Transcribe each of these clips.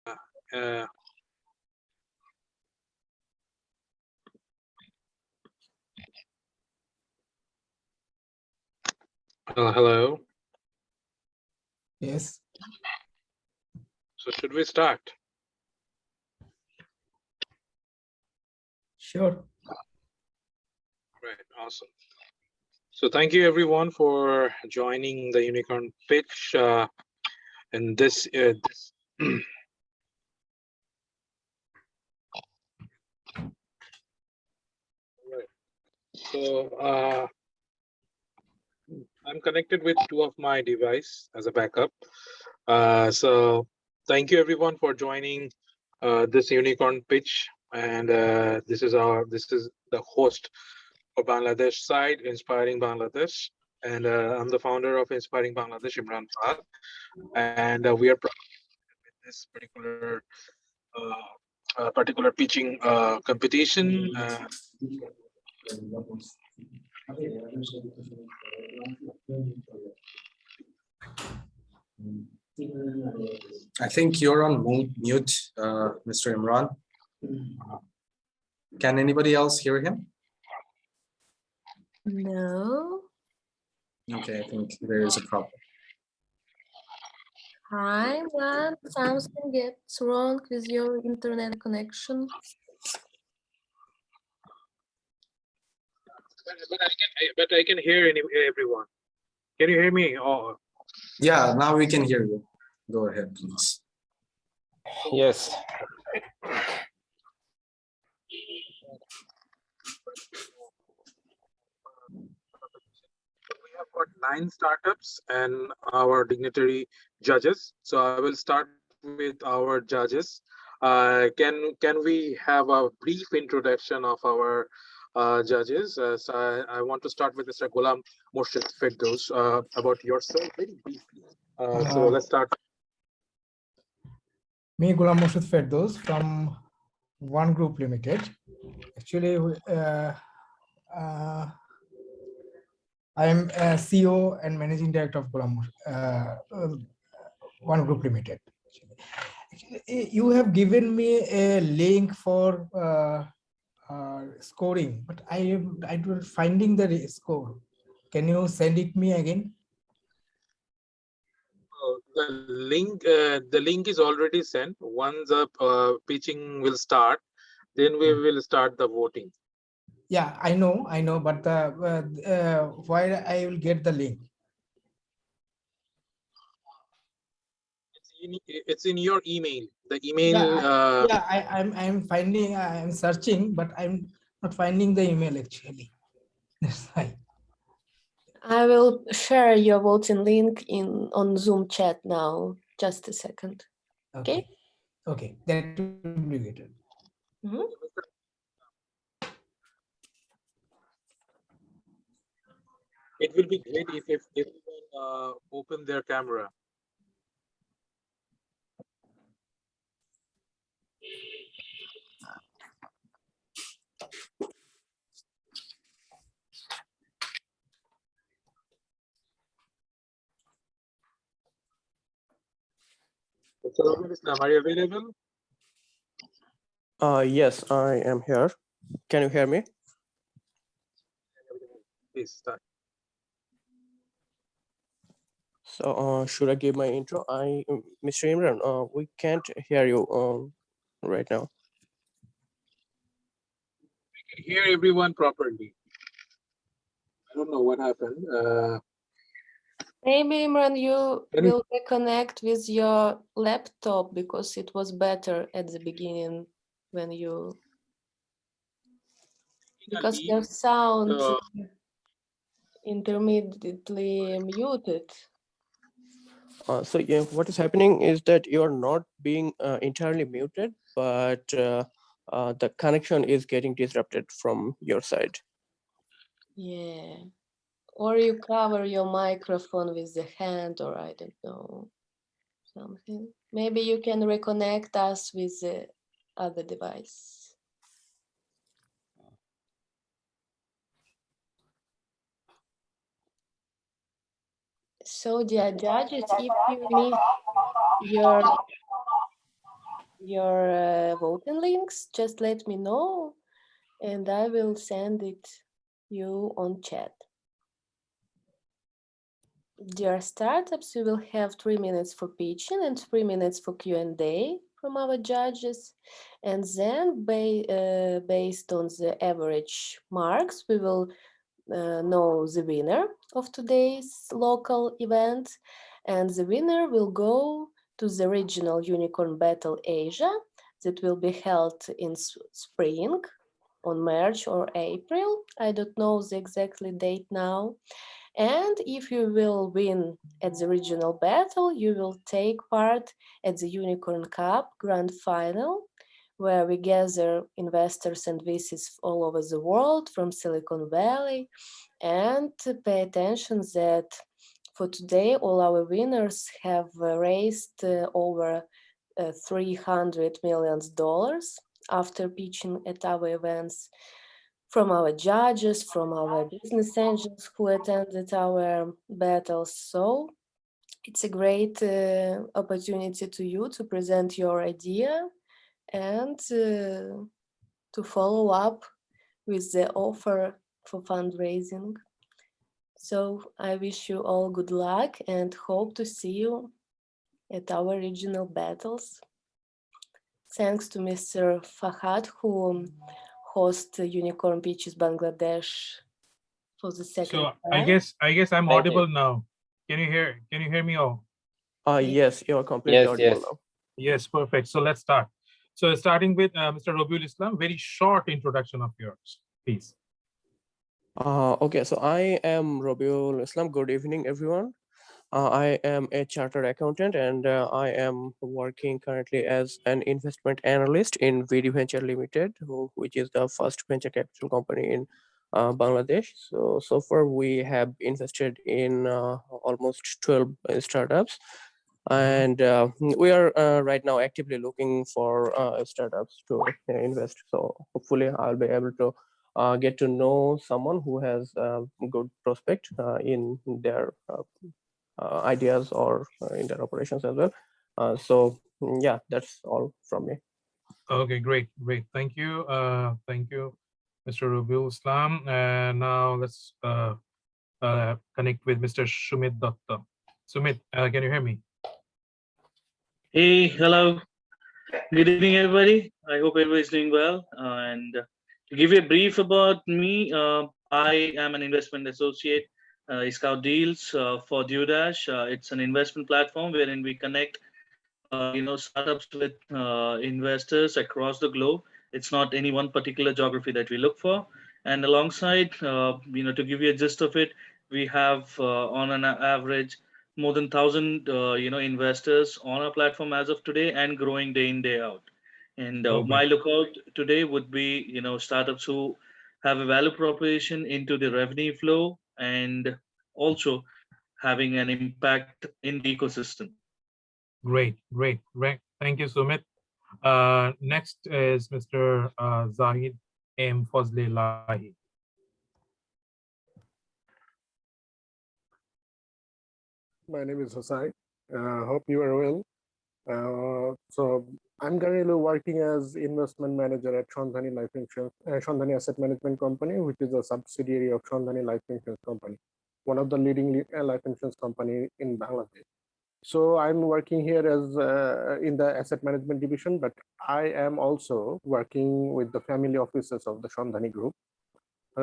uh, hello. Yes. So should we start? Sure. Right. Awesome. So thank you everyone for joining the Unicorn pitch. And this Right. So I'm connected with two of my device as a backup. So thank you everyone for joining this Unicorn pitch. And this is the host for Bangladesh side, Inspiring Bangladesh. And I'm the founder of Inspiring Bangladesh, Imran. And we are proud with this particular pitching competition. I think you're on mute, Mr. Imran. Can anybody else hear him? No. Okay, I think there is a problem. Hi, Imran. Something gets wrong with your internet connection. But I can hear everyone. Can you hear me? Oh. Yeah, now we can hear you. Go ahead, please. Yes. We have got 9 startups and our dignitary judges. So I will start with our judges. Can we have a brief introduction of our judges? So I want to start with Mr. Ghulam Murshid Firdaus about yourself very briefly. So let's start. Me, Ghulam Murshid Firdaus from One Group Limited. Actually, I am CEO and Managing Director of One Group Limited. Actually, you have given me a link for scoring, but I was finding the score. Can you send it me again? The link is already sent. Once the pitching will start, then we will start the voting. Yeah, I know, but why I will get the link? It's in your email. The email. I'm searching, but I'm not finding the email actually. That's why. I will share your voting link on Zoom chat now. Just a second. Okay. Okay, that will be good. Mm-hmm. It will be great if everyone open their camera. Are you available? Yes, I am here. Can you hear me? Please start. So should I give my intro? Mr. Imran, we can't hear you right now. I can hear everyone properly. I don't know what happened. Maybe, Imran, you will reconnect with your laptop because it was better at the beginning when you... Because your sound intermittently muted. So yeah, what is happening is that you are not being entirely muted, but the connection is getting disrupted from your side. Yeah. Or you cover your microphone with the hand, or I don't know, something. Maybe you can reconnect us with the other device. So, dear judges, if you miss your your voting links, just let me know and I will send it you on chat. Dear startups, we will have 3 minutes for pitching and 3 minutes for Q&A from our judges. And then based on the average marks, we will know the winner of today's local event. And the winner will go to the regional Unicorn Battle Asia that will be held in spring on March or April. I don't know the exactly date now. And if you will win at the regional battle, you will take part at the Unicorn Cup Grand Final, where we gather investors and VCs all over the world from Silicon Valley. And pay attention that for today, all our winners have raised over $300 million after pitching at our events, from our judges, from our business angels who attended our battles. So it's a great opportunity to you to present your idea and to follow up with the offer for fundraising. So I wish you all good luck and hope to see you at our regional battles. Thanks to Mr. Fahad, who hosts Unicorn Pitches Bangladesh for the second So time. I guess I'm Thank you. audible now. Can you hear me all? Yes, you are completely Yes, audible yes. now. Yes, perfect. So let's start. So starting with Mr. Robiul Islam, very short introduction of yours, please. Okay, so I am Rabiul Islam. Good evening, everyone. I am a chartered accountant and I am working currently as an investment analyst in VD Venture Limited, which is the first venture capital company in Bangladesh. So far we have invested in almost 12 startups. And we are right now actively looking for startups to invest. So hopefully I'll be able to get to know someone who has a good prospect in their ideas or in their operations as well. Yeah, that's all from me. Okay, great. Thank you. Thank you, Mr. Robiul Islam. And now let's connect with Mr. Sumit Datta. Sumit, can you hear me? Hey, hello. Good evening, everybody. I hope everybody's doing well. And to give you a brief about me, I am an investment associate. I scout deals for DoDash. It's an investment platform wherein we connect, startups with investors across the globe. It's not any one particular geography that we look for. And alongside, to give you a gist of it, we have on an average more than 1,000 investors on our platform as of today, and growing day in day out. And Oh, my great. lookout today would be startups who have a value proposition into the revenue flow, and also having an impact in the ecosystem. Great. Thank you, Sumit. Next is Mr. Zahid M. Fazle Lahi. My name is Hosai. Hope you are well. So I'm currently working as investment manager at Shandhani Life Insurance, Shandhani Asset Management Company, which is a subsidiary of Shandhani Life Insurance Company, one of the leading life insurance company in Bangladesh. So I'm working here as in the asset management division, but I am also working with the family offices of the Shandhani Group.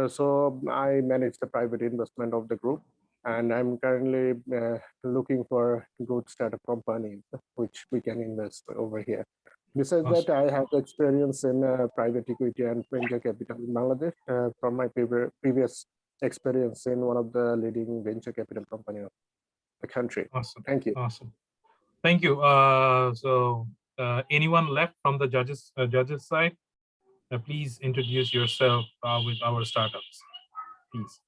So I manage the private investment of the group, and I'm currently looking for good startup companies which we can invest over here. Besides that, I have experience in private equity and venture capital in Bangladesh from my previous experience in one of the leading venture capital company of the country. Awesome. Thank you. Awesome. Thank you. So anyone left from the judges side? Please introduce yourself with our startups, please.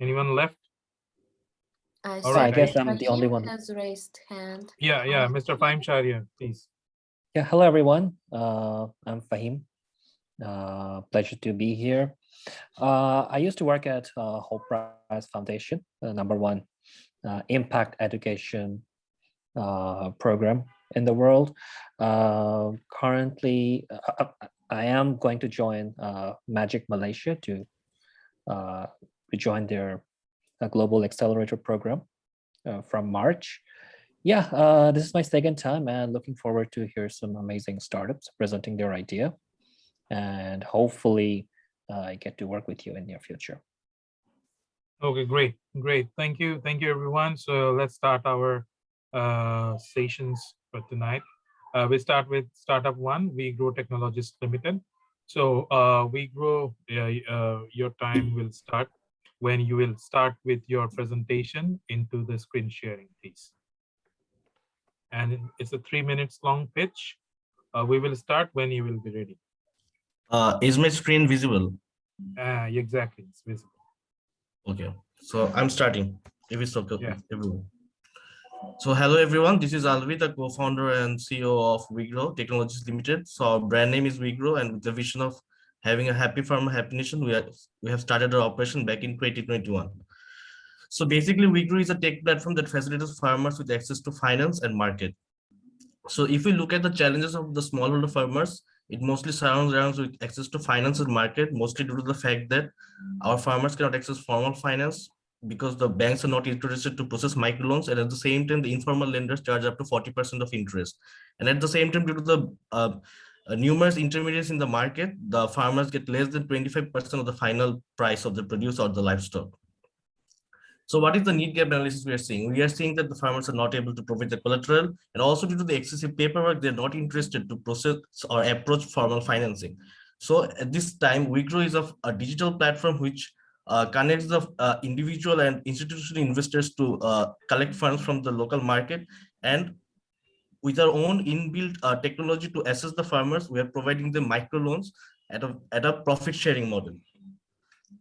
Anyone left? All I guess I'm the only one. Has raised hand. Yeah, Mr. Fahim Sharia, please. Yeah, hello everyone. I'm Fahim. Pleasure to be here. I used to work at Hope Prize Foundation, number one impact education program in the world. Currently, I am going to join Magic Malaysia to join their Global Accelerator program from March. Yeah, this is my second time and looking forward to hear some amazing startups presenting their idea. And hopefully I get to work with you in near future. Okay, great. Thank you, everyone. So let's start our sessions for tonight. We start with startup one, We Grow Technologies Limited. So We Grow, your time will start when you will start with your presentation into the screen sharing, please. And it's a 3 minutes long pitch. We will start when you will be ready. Is my screen visible? Exactly, it's visible. Okay, so I'm starting. If it's okay, Yeah. everyone. So hello everyone, this is Alvi, the co-founder and CEO of WeGrow Technologies Limited. So our brand name is WeGrow, and with the vision of having a happy farmer, happy nation, we have started our operation back in 2021. So basically, WeGrow is a tech platform that facilitates farmers with access to finance and market. So if we look at the challenges of the smallholder farmers, it mostly surrounds around with access to finance and market, mostly due to the fact that our farmers cannot access formal finance because the banks are not interested to process microloans, and at the same time, the informal lenders charge up to 40% of interest. And at the same time, due to the numerous intermediaries in the market, the farmers get less than 25% of the final price of the produce or the livestock. So what is the need gap analysis we are seeing? We are seeing that the farmers are not able to provide the collateral, and also due to the excessive paperwork, they're not interested to process or approach formal financing. So at this time, WeGrow is a digital platform which connects the individual and institutional investors to collect funds from the local market. And with our own inbuilt technology to assess the farmers, we are providing them microloans at a profit sharing model.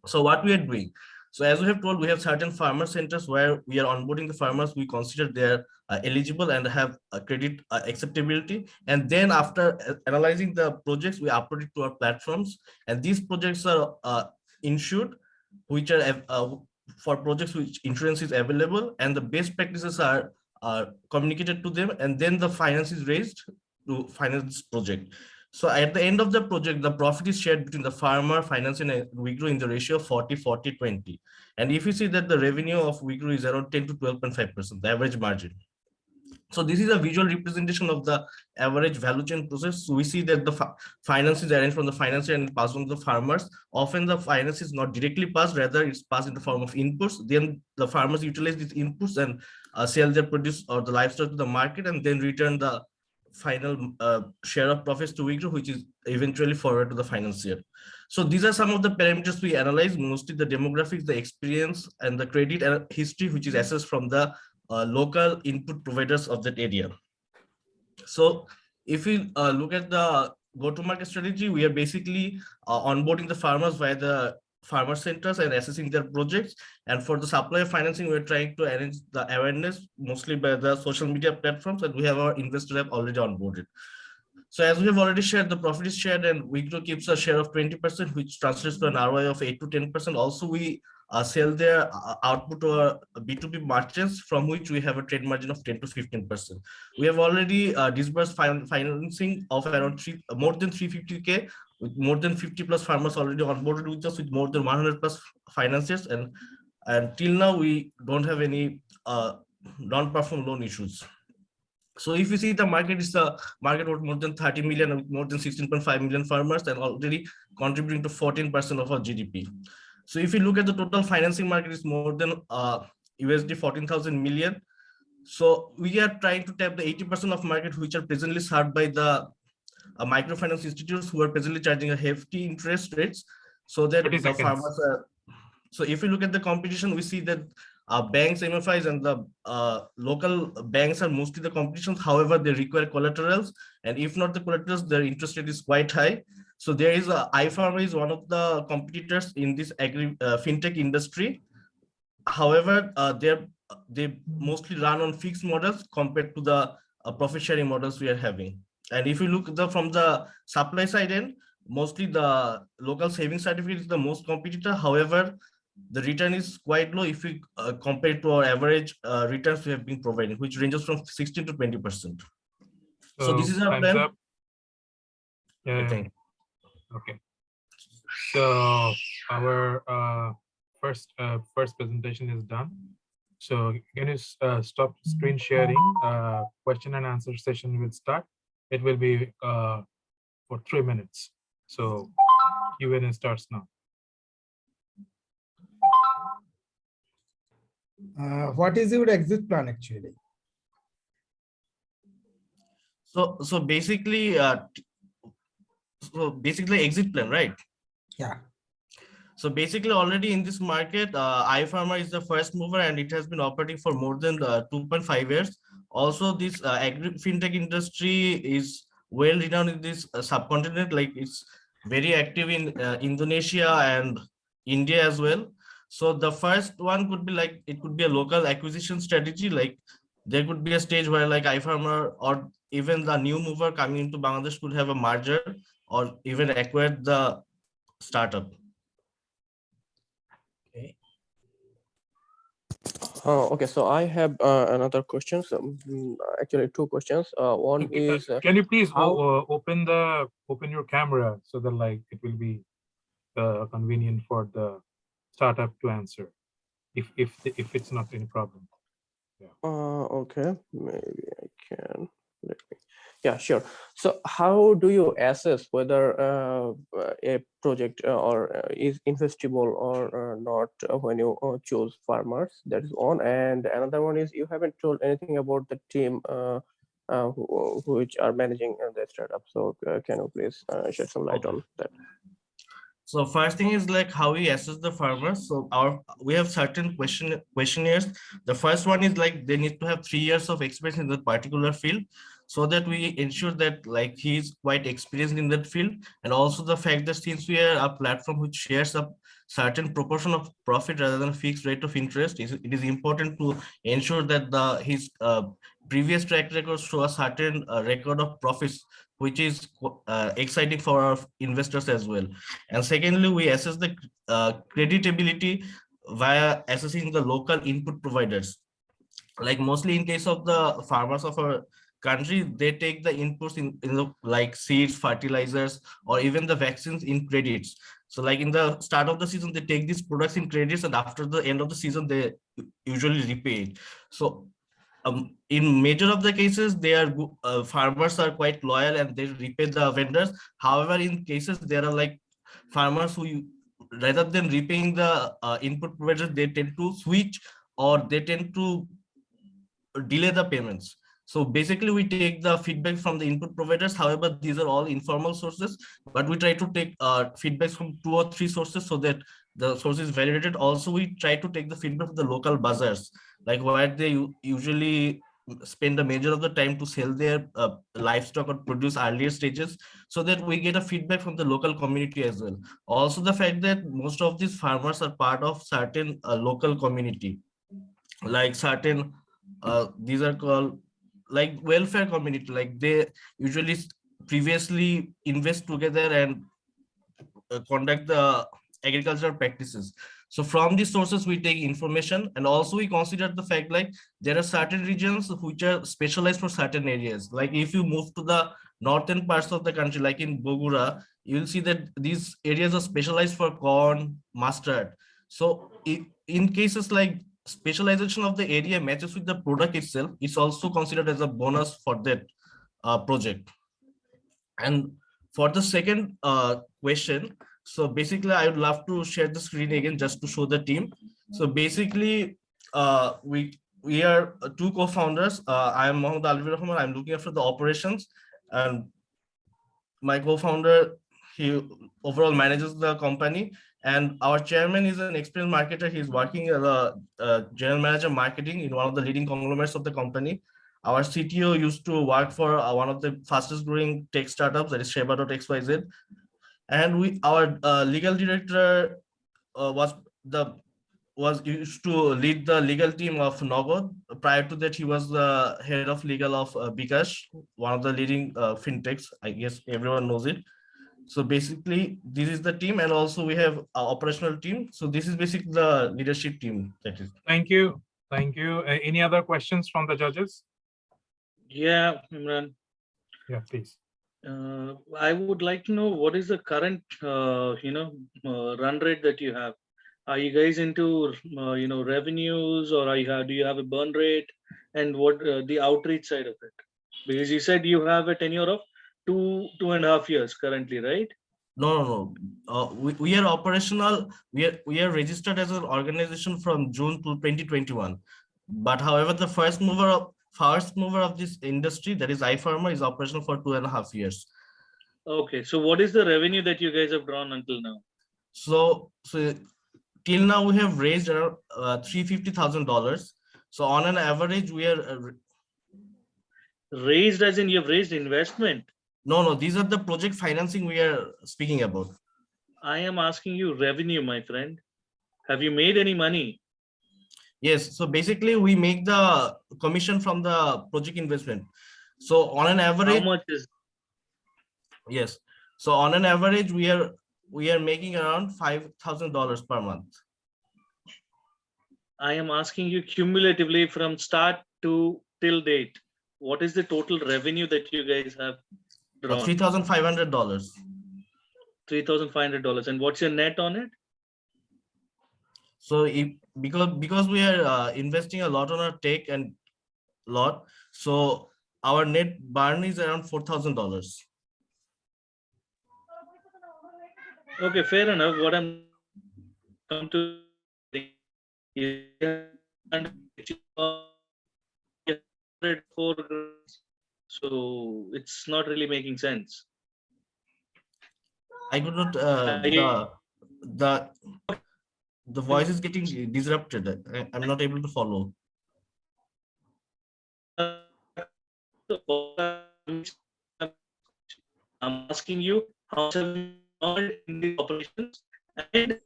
So what we are doing, so as we have told, we have certain farmer centers where we are onboarding the farmers. We consider they're eligible and have a credit acceptability. And then after analyzing the projects, we upload it to our platforms. And these projects are insured, which are for projects which insurance is available, and the best practices are communicated to them. And then the finance is raised to finance this project. So at the end of the project, the profit is shared between the farmer, finance, and WeGrow in the ratio of 40-40-20. And if you see that the revenue of WeGrow is around 10 to 12.5%, the average margin. So this is a visual representation of the average value chain process. So we see that the finance is arranged from the financier and passed on to the farmers. Often the finance is not directly passed, rather it's passed in the form of inputs. Then the farmers utilize these inputs and sell their produce or the livestock to the market, and then return the final share of profits to WeGrow, which is eventually forwarded to the financier. So these are some of the parameters we analyze, mostly the demographics, the experience, and the credit history, which is assessed from the local input providers of that area. So if we look at the go-to-market strategy, we are basically onboarding the farmers via the farmer centers and assessing their projects. And for the supply of financing, we're trying to arrange the awareness mostly by the social media platforms, and we have our investor app already onboarded. So as we have already shared, the profit is shared, and WeGrow keeps a share of 20%, which translates to an ROI of 8 to 10%. Also, we sell their output to our B2B merchants, from which we have a trade margin of 10 to 15%. We have already disbursed financing of around more than 350K, with more than 50 plus farmers already onboarded with us, with more than 100 plus financiers, and till now we don't have any non-perform loan issues. So if you see, the market is a market worth more than 30 million, with more than 16.5 million farmers, and already contributing to 14% of our GDP. So if you look at the total financing market, is more than USD 14,000 million. So we are trying to tap the 80% of market which are presently served by the microfinance institutes, who are presently charging a hefty interest rates, so that the farmers are. So if you look at the competition, we see that banks, MFIs, and the local banks are mostly the competitions. However, they require collaterals, and if not the collaterals, their interest rate is quite high. So there is iFarmer is one of the competitors in this fintech industry. However, they mostly run on fixed models compared to the profit sharing models we are having. And if you look from the supply side end, mostly the local savings certificate is the most competitor. However, the return is quite low if we compare to our average returns we have been providing, which ranges from 16 to 20%. So this is our time's plan. up. Yeah. Thank you. Okay. So our first presentation is done. So can you stop screen sharing? Question and answer session will start. It will be for 3 minutes. So Q&A starts now. What is your exit plan actually? So basically exit plan, right? Yeah. So basically already in this market, iPharma is the first mover and it has been operating for more than 2.5 years. Also, this fintech industry is well renowned in this subcontinent. Like it's very active in Indonesia and India as well. So the first one could be like, it could be a local acquisition strategy. Like there could be a stage where like iPharma or even the new mover coming into Bangladesh could have a merger or even acquire the startup. Okay. Okay, so I have another question. Actually, two questions. One is can you please how- open your camera so that like it will be convenient for the startup to answer if it's not any problem. okay, maybe I can. Let me. Yeah, sure. So how do you assess whether a project is investable or not when you choose farmers? That is one. And another one is you haven't told anything about the team which are managing the startup. So can you please shed some light on that? So first thing is like how we assess the farmers. So we have certain questionnaires. The first one is like they need to have 3 years of experience in that particular field, so that we ensure that like he is quite experienced in that field. And also the fact that since we are a platform which shares a certain proportion of profit rather than fixed rate of interest, it is important to ensure that his previous track records show a certain record of profits, which is exciting for our investors as well. And secondly, we assess the creditability via assessing the local input providers. Like mostly in case of the farmers of our country, they take the inputs in the like seeds, fertilizers, or even the vaccines in credits. So like in the start of the season, they take these products in credits, and after the end of the season, they usually repay it. So in major of the cases, they are farmers are quite loyal and they repay the vendors. However, in cases there are like farmers who rather than repaying the input providers, they tend to switch or they tend to delay the payments. So basically we take the feedback from the input providers. However, these are all informal sources, but we try to take feedbacks from 2 or 3 sources so that the source is validated. Also, we try to take the feedback from the local bazaars, like where they usually spend a major of the time to sell their livestock or produce earlier stages, so that we get a feedback from the local community as well. Also, the fact that most of these farmers are part of certain local community, like certain these are called like welfare community, like they usually previously invest together and conduct the agricultural practices. So from these sources we take information, and also we consider the fact like there are certain regions which are specialized for certain areas. Like if you move to the northern parts of the country, like in Bogura, you will see that these areas are specialized for corn, mustard. So in cases like specialization of the area matches with the product itself, it's also considered as a bonus for that project. And for the second question, so basically I would love to share the screen again just to show the team. So basically we are 2 co-founders. I am Mohammad Alvir Rahman. I'm looking after the operations, and my co-founder, he overall manages the company. And our chairman is an experienced marketer. He's working as a general manager marketing in one of the leading conglomerates of the company. Our CTO used to work for one of the fastest growing tech startups, that is Sheba.xyz. And our legal director was used to lead the legal team of Nogod. Prior to that, he was the head of legal of Bikash, one of the leading fintechs. I guess everyone knows it. So basically, this is the team, and also we have our operational team. So this is basically the leadership team. That is. Thank you. Thank you. Any other questions from the judges? Yeah, Imran. Yeah, please. I would like to know what is the current, run rate that you have. Are you guys into, revenues, or do you have a burn rate, and what the outreach side of it? Because you said you have a tenure of 2.5 years currently, right? No. We are operational. We are registered as an organization from June to 2021. But however, the first mover of this industry, that is iPharma, is operational for 2.5 years. Okay, so what is the revenue that you guys have drawn until now? So till now we have raised around $350,000. So on an average, we are Raised as in you've raised investment. no. These are the project financing we are speaking about. I am asking you revenue, my friend. Have you made any money? Yes. So basically, we make the commission from the project investment. So on an average, How much is? yes. So on an average, we are making around $5,000 per month. I am asking you cumulatively from start to till date. What is the total revenue that you guys have drawn? $3,500. $3,500. And what's your net on it? So because we are investing a lot on our tech and lot, so our net burn is around $4,000. Okay, fair enough. What I'm come to so it's not really making sense. I could not the voice is getting disrupted. I'm not able to follow. I'm asking you how much have you earned in the operations and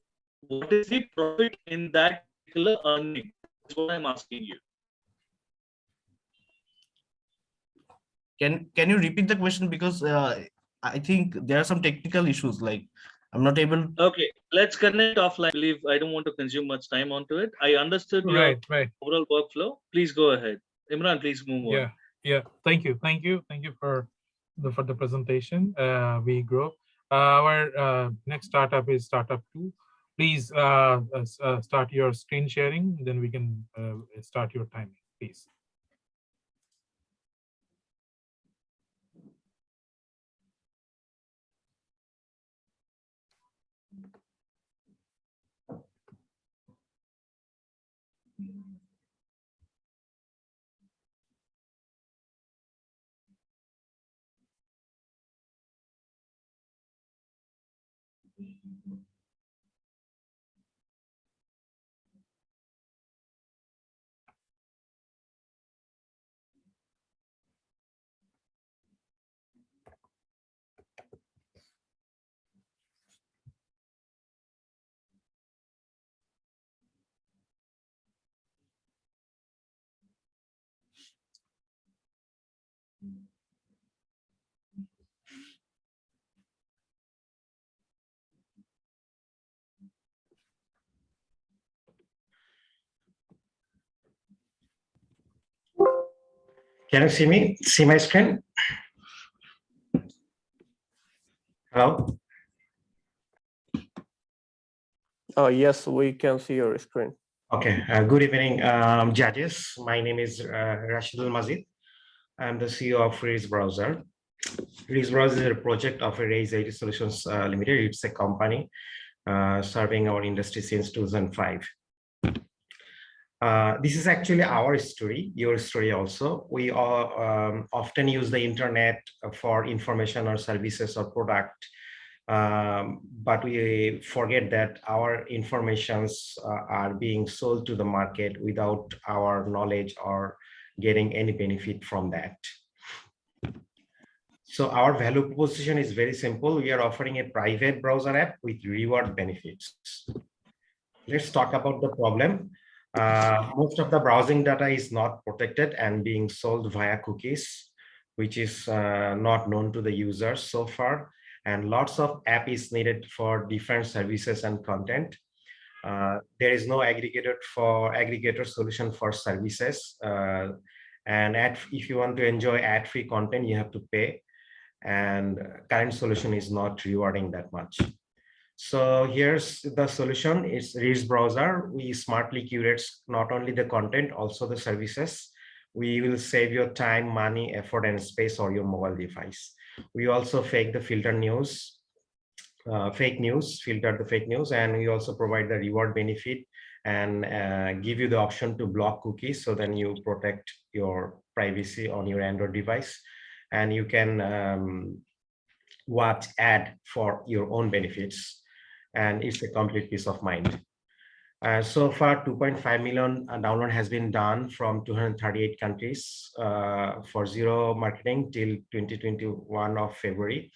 what is the profit in that particular earning? That's what I'm asking you. Can you repeat the question, because I think there are some technical issues, like I'm not able. Okay, let's connect offline. I believe I don't want to consume much time onto it. I understood your overall workflow. Please go ahead. Imran, please move on. Yeah. Thank you for the presentation. We grow. Our next startup is Startup 2. Please start your screen sharing, then we can start your timing, please. Can you see me? See my screen? Hello? Yes, we can see your screen. Okay. Good evening, judges. My name is Rashidul Mazid. I'm the CEO of Raise Browser. Raise Browser is a project of Raise IT Solutions Limited. It's a company serving our industry since 2005. This is actually our story, your story also. We all often use the internet for information or services or product, but we forget that our informations are being sold to the market without our knowledge or getting any benefit from that. So our value proposition is very simple. We are offering a private browser app with reward benefits. Let's talk about the problem. Most of the browsing data is not protected and being sold via cookies, which is not known to the users so far. and lots of app is needed for different services and content. There is no aggregator solution for services. And if you want to enjoy ad-free content, you have to pay. And current solution is not rewarding that much. So here's the solution. It's Reach browser. We smartly curate not only the content, also the services. We will save your time, money, effort, and space on your mobile device. We also filter the fake news, and we also provide the reward benefit and give you the option to block cookies, so then you protect your privacy on your Android device, and you can watch ad for your own benefits, and it's a complete peace of mind. So far, 2.5 million download has been done from 238 countries for zero marketing till 2021 of February.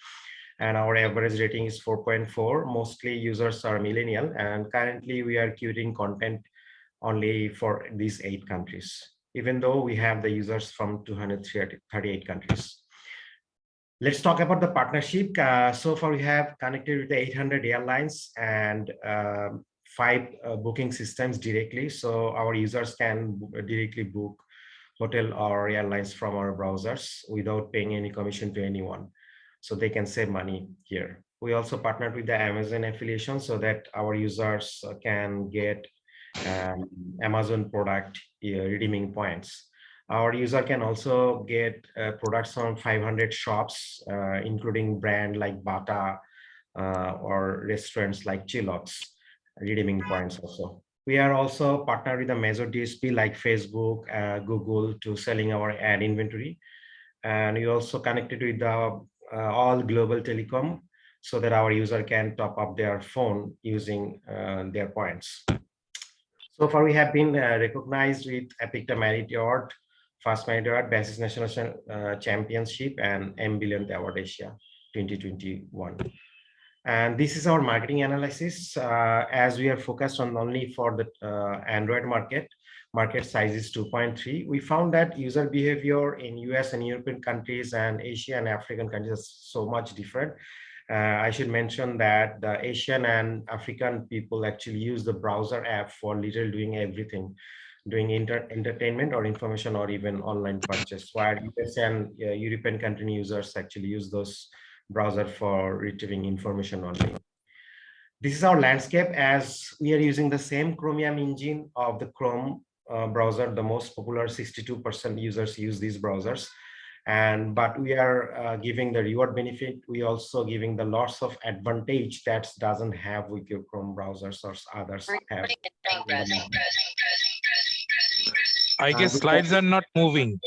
And our average rating is 4.4. Mostly users are millennial, and currently we are curating content only for these 8 countries, even though we have the users from 238 countries. Let's talk about the partnership. So far, we have connected with the 800 airlines and 5 booking systems directly. So our users can directly book hotel or airlines from our browsers without paying any commission to anyone. So they can save money here. We also partnered with the Amazon affiliation so that our users can get Amazon product redeeming points. Our user can also get products from 500 shops, including brand like Bata or restaurants like Chilox, redeeming points also. We are also partnered with a major DSP like Facebook, Google to selling our ad inventory. And we also connected with the all global telecom so that our user can top up their phone using their points. So far, we have been recognized with Epic Merit Award, Fast Merit Award, Basis National Championship, and M Billionth Award Asia 2021. And this is our marketing analysis. As we are focused on only for the Android market size is 2.3. We found that user behavior in US and European countries and Asia and African countries is so much different. I should mention that the Asian and African people actually use the browser app for literally doing everything, doing entertainment or information or even online purchase, while US and European country users actually use those browser for retrieving information only. This is our landscape as we are using the same Chromium engine of the Chrome browser. The most popular 62% users use these browsers. But we are giving the reward benefit. We also giving the lots of advantage that doesn't have with your Chrome browsers or others have. I guess slides are not moving.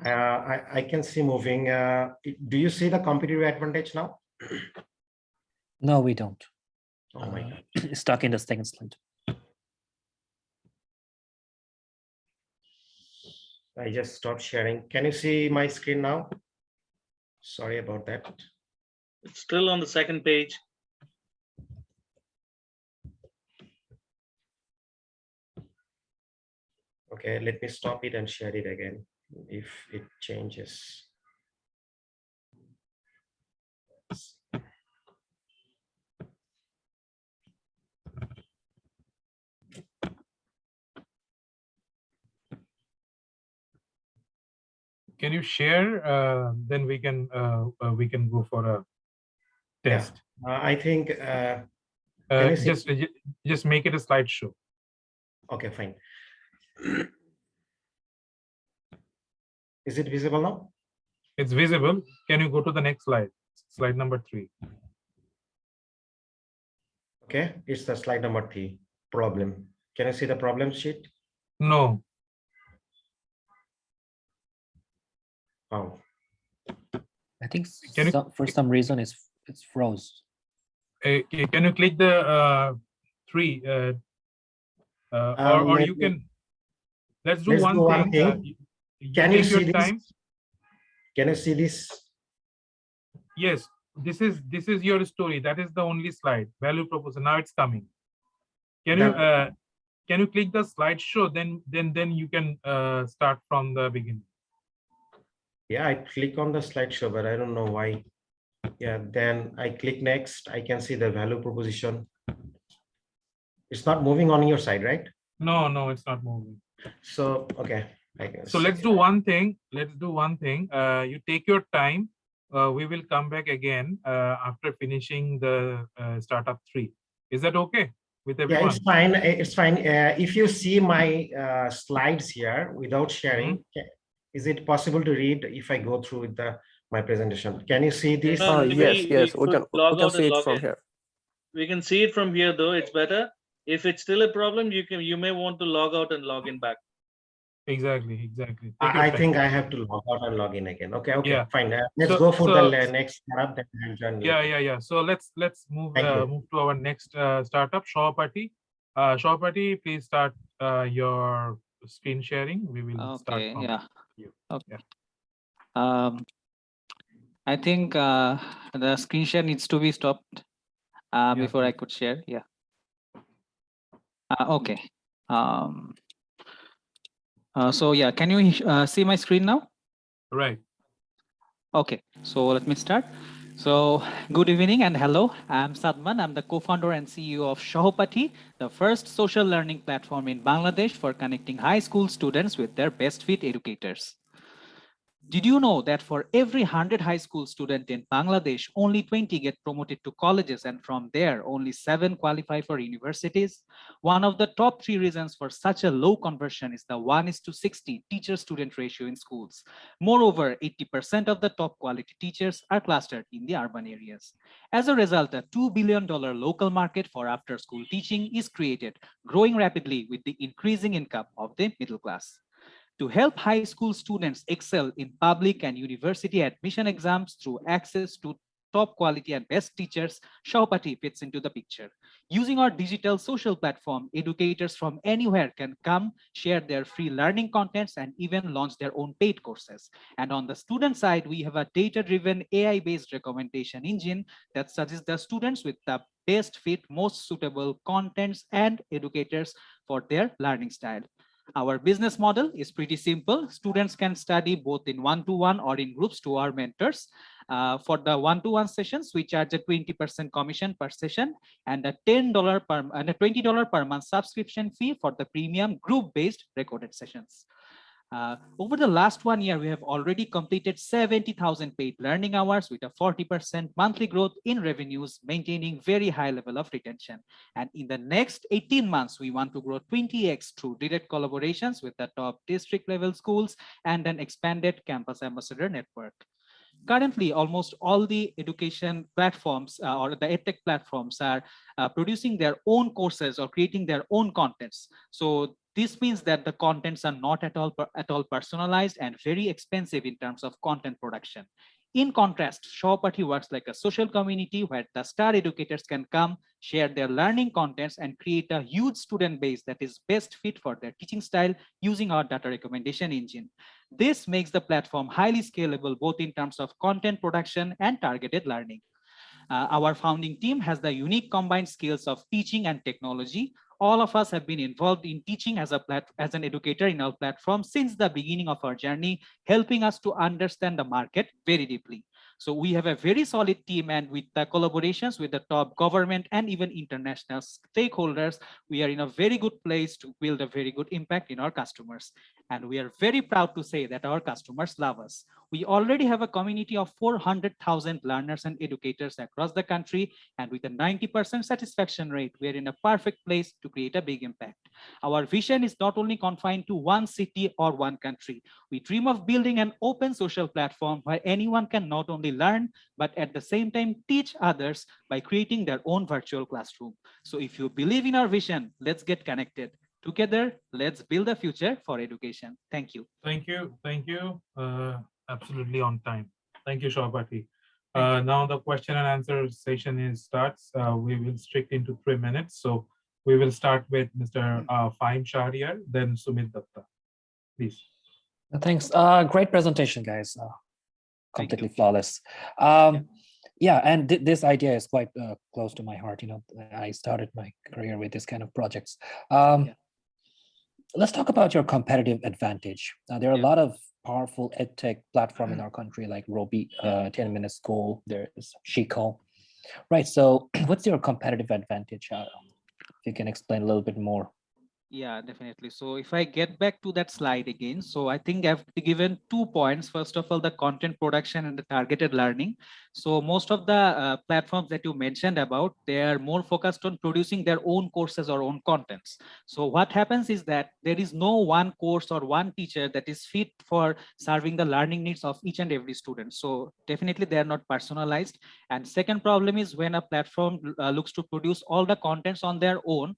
I can see moving. Do you see the competitive advantage now? No, we don't. Oh my God. Stuck in the second slide. I just stopped sharing. Can you see my screen now? Sorry about that. It's still on the second page. Okay, let me stop it and share it again if it changes. Can you share? Then we can go for a test. Yeah. I think just make it a slideshow. Okay, fine. Is it visible now? It's visible. Can you go to the next slide? Slide number 3. Okay, it's the slide number 3. Problem. Can you see the problem sheet? No. Oh. I think for some reason it's froze. Can you click the 3? Or you can. Let's do one thing. Can you see this? Time. Can you see this? Yes, this is your story. That is the only slide. Value proposal. Now it's coming. Can can you click the slideshow? Then you can start from the beginning. Yeah, I click on the slideshow, but I don't know why. Yeah, then I click next. I can see the value proposition. It's not moving on your side, right? No, it's not moving. So, okay. I guess. So let's do one thing. You take your time. We will come back again after finishing the startup 3. Is that okay with everyone? Yeah, it's fine. It's fine. If you see my slides here without sharing, is it possible to read if I go through with my presentation? Can you see this? Yes, We we could can log out see and it log from in. here. We can see it from here, though. It's better. If it's still a problem, you may want to log out and log in back. Exactly. I think I have to log out and log in again. Okay, Yeah. fine. Let's go for the next startup. Then I'll join later. Yeah. So let's move move to our next startup, Shawpati. Shawpati, please start your screen sharing. We will start from you. Okay. I think the screen share needs to be stopped before I could share. Yeah. Okay. So yeah, can you see my screen now? Right. Okay, so let me start. So good evening and hello, I'm Sadman. I'm the co-founder and CEO of Shahopati, the first social learning platform in Bangladesh for connecting high school students with their best fit educators. Did you know that for every 100 high school students in Bangladesh, only 20 get promoted to colleges, and from there, only 7 qualify for universities? One of the top 3 reasons for such a low conversion is the 1:60 teacher-student ratio in schools. Moreover, 80% of the top quality teachers are clustered in the urban areas. As a result, a $2 billion local market for after-school teaching is created, growing rapidly with the increasing income of the middle class. To help high school students excel in public and university admission exams through access to top quality and best teachers, Shahopati fits into the picture. Using our digital social platform, educators from anywhere can come, share their free learning contents, and even launch their own paid courses. And on the student side, we have a data-driven AI-based recommendation engine that suggests the students with the best fit, most suitable contents and educators for their learning style. Our business model is pretty simple. Students can study both in one-to-one or in groups to our mentors. For the one-to-one sessions, we charge a 20% commission per session and a $10 and a $20 per month subscription fee for the premium group-based recorded sessions. Over the last 1 year, we have already completed 70,000 paid learning hours with a 40% monthly growth in revenues, maintaining very high level of retention. And in the next 18 months, we want to grow 20x through direct collaborations with the top district level schools and an expanded campus ambassador network. Currently, almost all the education platforms or the edtech platforms are producing their own courses or creating their own contents. So this means that the contents are not at all personalized and very expensive in terms of content production. In contrast, Shahopati works like a social community where the star educators can come, share their learning contents, and create a huge student base that is best fit for their teaching style using our data recommendation engine. This makes the platform highly scalable, both in terms of content production and targeted learning. Our founding team has the unique combined skills of teaching and technology. All of us have been involved in teaching as an educator in our platform since the beginning of our journey, helping us to understand the market very deeply. So we have a very solid team, and with the collaborations with the top government and even international stakeholders, we are in a very good place to build a very good impact in our customers. And we are very proud to say that our customers love us. We already have a community of 400,000 learners and educators across the country, and with a 90% satisfaction rate, we are in a perfect place to create a big impact. Our vision is not only confined to one city or one country. We dream of building an open social platform where anyone can not only learn, but at the same time teach others by creating their own virtual classroom. So if you believe in our vision, let's get connected. Together, let's build a future for education. Thank you. Thank you. Absolutely on time. Thank you, Shahopati. Now the question and answer session starts. We will strict into 3 minutes. So we will start with Mr. Fahim Shahriar, then Sumit Datta. Please. Thanks. Great presentation, guys. Completely flawless. Yeah, and this idea is quite close to my heart. You know, I started my career with this kind of projects. let's talk about your competitive advantage. There are a lot of powerful edtech platform in our country, like Robi, 10 Minutes School, there's Shiko. Right, so what's your competitive advantage? If you can explain a little bit more. Yeah, definitely. So if I get back to that slide again, so I think I've given 2 points. First of all, the content production and the targeted learning. So most of the platforms that you mentioned about, they are more focused on producing their own courses or own contents. So what happens is that there is no one course or one teacher that is fit for serving the learning needs of each and every student. So definitely they are not personalized. And second problem is when a platform looks to produce all the contents on their own,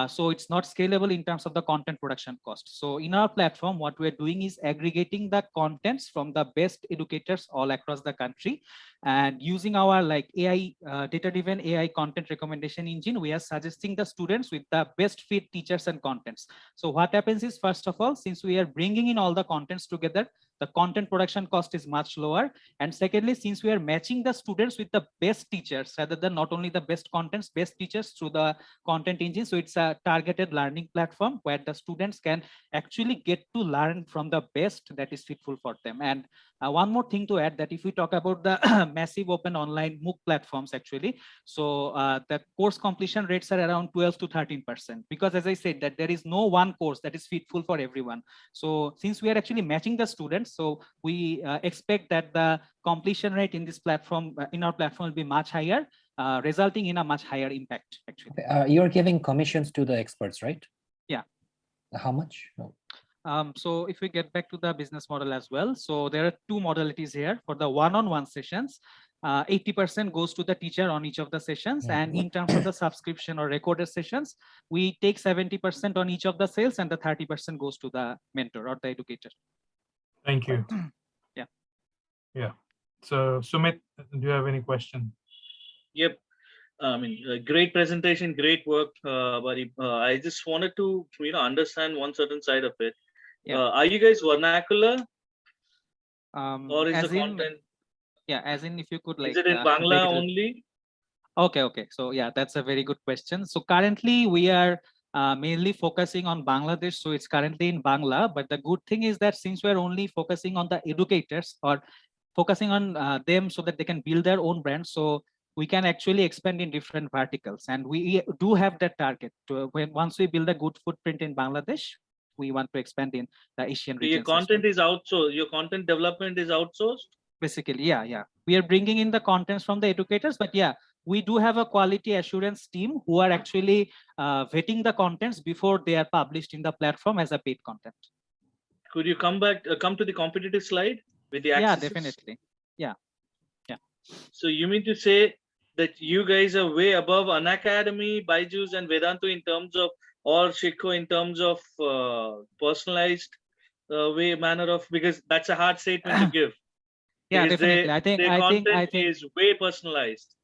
so it's not scalable in terms of the content production cost. So in our platform, what we're doing is aggregating the contents from the best educators all across the country, and using our like AI data-driven AI content recommendation engine, we are suggesting the students with the best fit teachers and contents. So what happens is, first of all, since we are bringing in all the contents together, the content production cost is much lower. And secondly, since we are matching the students with the best teachers rather than not only the best contents, best teachers through the content engine. So it's a targeted learning platform where the students can actually get to learn from the best that is fitful for them. And one more thing to add, that if we talk about the massive open online MOOC platforms, actually, so the course completion rates are around 12 to 13%, because as I said, that there is no one course that is fitful for everyone. So since we are actually matching the students, so we expect that the completion rate in this platform, in our platform, will be much higher, resulting in a much higher impact, actually. You're giving commissions to the experts, right? Yeah. How much? No. So if we get back to the business model as well, so there are 2 modalities here. For the one-on-one sessions, 80% goes to the teacher on each of the sessions. And in terms of the subscription or recorded sessions, we take 70% on each of the sales, and the 30% goes to the mentor or the educator. Thank you. Yeah. Yeah. So Sumit, do you have any question? Yep. I mean, great presentation, great work, buddy. I just wanted to, understand one certain side of it. Yeah. Are you guys vernacular, or is the As in, content? yeah, as in, if you could like. Is it in Bangla only? Okay, okay. So yeah, that's a very good question. So currently we are mainly focusing on Bangladesh. So it's currently in Bangla, but the good thing is that since we're only focusing on the educators or focusing on them so that they can build their own brand, so we can actually expand in different verticals. And we do have that target to once we build a good footprint in Bangladesh, we want to expand in the Asian So your regions. content is outsourced. Your content development is outsourced. Basically, yeah. We are bringing in the contents from the educators, but yeah, we do have a quality assurance team who are actually vetting the contents before they are published in the platform as a paid content. Could you come to the competitive slide with the Yeah, accesses? definitely. Yeah. So you mean to say that you guys are way above Unacademy, Byju's, and Vedantu in terms of, or Shikho in terms of personalized manner of, because that's a hard statement to give. Yeah, Because definitely. their I content think is way personalized.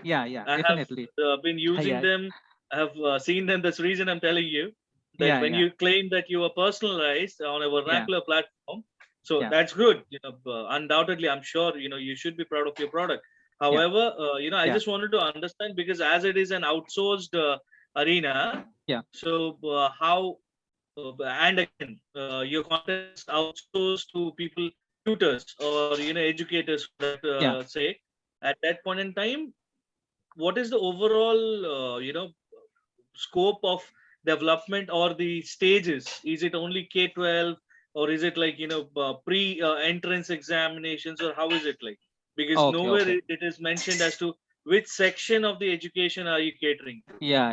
Yeah, I definitely. have been using Yeah. them. I have seen them. That's the reason I'm telling you that when you claim that you are personalized on a vernacular platform, so that's good. Undoubtedly, I'm sure you should be proud of your product. However, I just wanted to understand, because as it is an outsourced arena, so how and again, your content is outsourced to people, tutors or educators for that sake. At that point in time, what is the overall scope of development or the stages? Is it only K-12, or is it like pre entrance examinations, or how is it like? Because nowhere it is mentioned as to which section of the education are you catering. Yeah.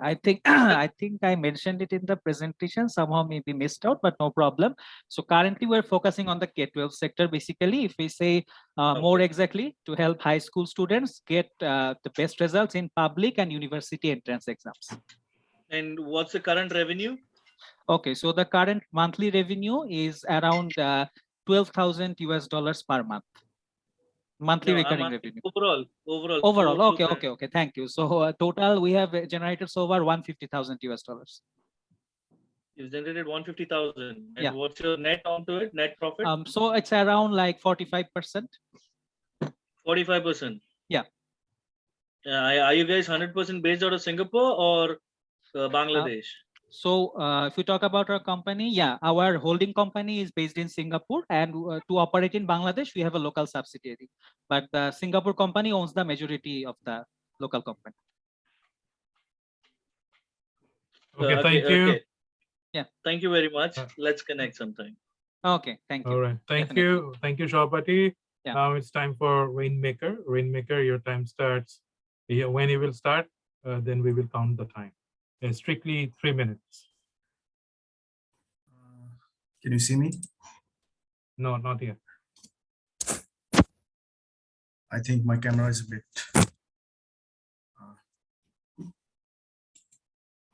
I think I think I mentioned it in the presentation. Somehow maybe missed out, but no problem. So currently we're focusing on the K-12 sector. Basically, if we say more exactly, to help high school students get the best results in public and university entrance exams. And what's the current revenue? Okay, so the current monthly revenue is around $12,000 per month. Monthly recurring revenue. Overall. Okay. Thank you. So total we have generated so far $150,000. You've generated 150,000. And what's your net onto it? Net profit? So it's around like 45%. 45%. Yeah. Are you guys 100% based out of Singapore or Bangladesh? So if we talk about our company, yeah, our holding company is based in Singapore, and to operate in Bangladesh, we have a local subsidiary. But the Singapore company owns the majority of the local company. Okay, thank you. Okay. Yeah. Thank you very much. Let's connect sometime. Okay, thank you. All right, thank Definitely. you. Thank you, Shahapati. Yeah. Now it's time for Rainmaker. Rainmaker, your time starts. Yeah, when you will start, then we will count the time. It's strictly 3 minutes. Can you see me? No, not yet. I think my camera is a bit.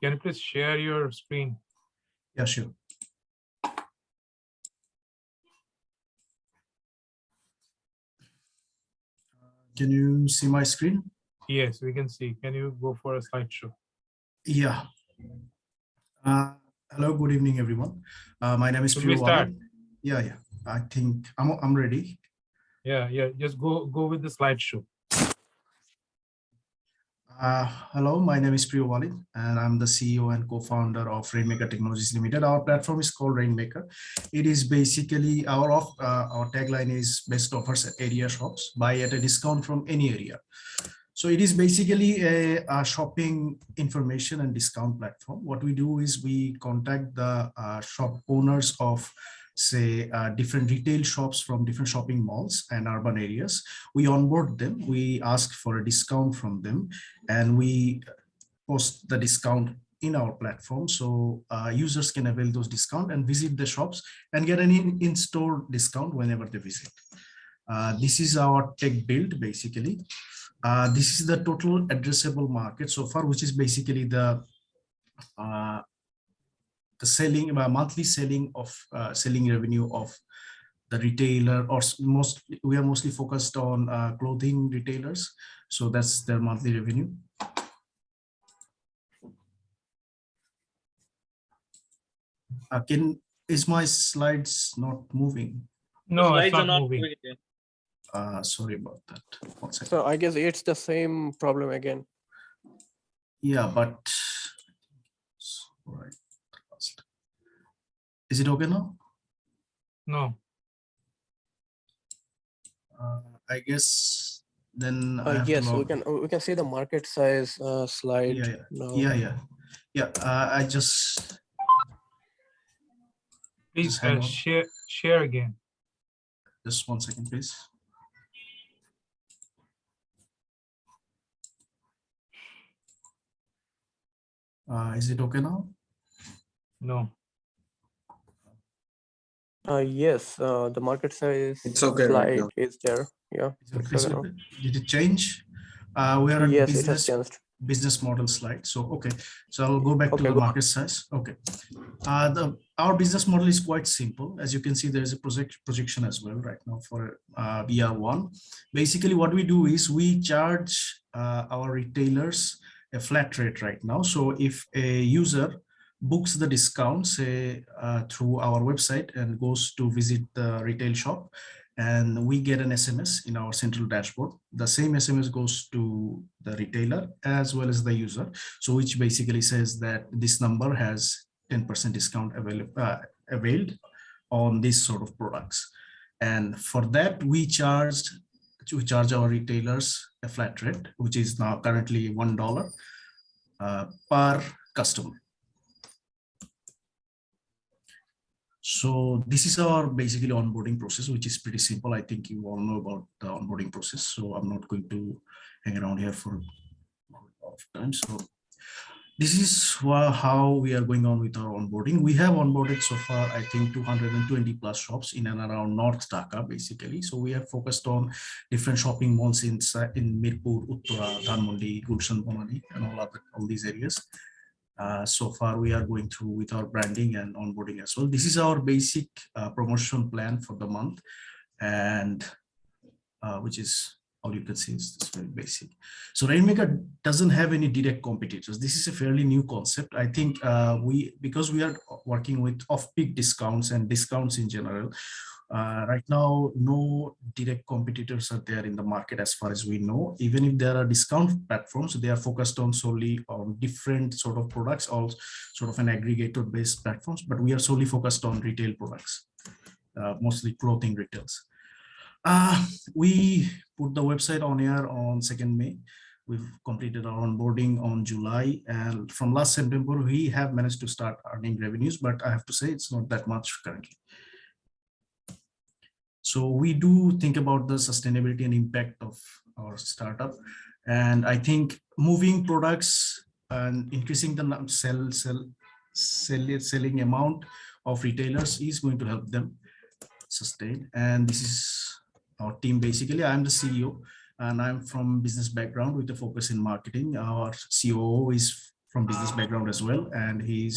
Can you please share your screen? Yeah, sure. Can you see my screen? Yes, we can see. Can you go for a slideshow? Yeah. Hello, good evening, everyone. My name is Should we Priyo start? Wali. Yeah. I think I'm ready. Yeah. Just go with the slideshow. Hello, my name is Priyo Wali, and I'm the CEO and co-founder of Rainmaker Technologies Limited. Our platform is called Rainmaker. It is basically our tagline is best offers area shops, buy at a discount from any area. So it is basically a shopping information and discount platform. What we do is we contact the shop owners of, say, different retail shops from different shopping malls and urban areas. We onboard them, we ask for a discount from them, and we post the discount in our platform. So users can avail those discounts and visit the shops and get an in-store discount whenever they visit. This is our tech build, basically. This is the total addressable market so far, which is basically the selling monthly selling revenue of the retailer, or we are mostly focused on clothing retailers. So that's their monthly revenue. Is my slides not moving? No, it's not moving. Sorry about that. 1 second. So I guess it's the same problem again. Yeah, but all right. Is it okay now? No. I guess then I have Yes, to we can see the market size slide. Yeah. I just Please hang on. share again. Just 1 second, please. Is it okay now? No. Yes, the market size It's okay right slide now. is there. Yeah. Is it okay? Did it change? We are Yes, at it has changed. business model slide. So okay, so I'll go back to the market size. Okay, our business model is quite simple. As you can see, there is a projection as well right now for BR1. Basically, what we do is we charge our retailers a flat rate right now. So if a user books the discount, say through our website and goes to visit the retail shop, and we get an SMS in our central dashboard. The same SMS goes to the retailer as well as the user. So which basically says that this number has 10% discount availed on this sort of products. And for that, we charge our retailers a flat rate, which is now currently $1 per customer. So this is our basically onboarding process, which is pretty simple. I think you all know about the onboarding process, so I'm not going to hang around here for a lot of time. So this is how we are going on with our onboarding. We have onboarded so far, I think, 220 plus shops in and around North Dhaka, basically. So we have focused on different shopping malls in Mirpur, Uttara, Dhanmondi, Gulshan, Bonani, and all these areas. So far, we are going through with our branding and onboarding as well. This is our basic promotion plan for the month, and which is all you can see is this very basic. So Rainmaker doesn't have any direct competitors. This is a fairly new concept. I think because we are working with off-peak discounts and discounts in general, right now, no direct competitors are there in the market as far as we know. Even if there are discount platforms, they are focused on solely on different sort of products, or sort of an aggregator based platforms, but we are solely focused on retail products, mostly clothing retails. We put the website on air on 2nd May. We've completed our onboarding on July, and from last September, we have managed to start earning revenues, but I have to say it's not that much currently. So we do think about the sustainability and impact of our startup. And I think moving products and increasing the selling amount of retailers is going to help them sustain. And this is our team. Basically, I'm the CEO and I'm from business background with a focus in marketing. Our COO is from business background as well, and he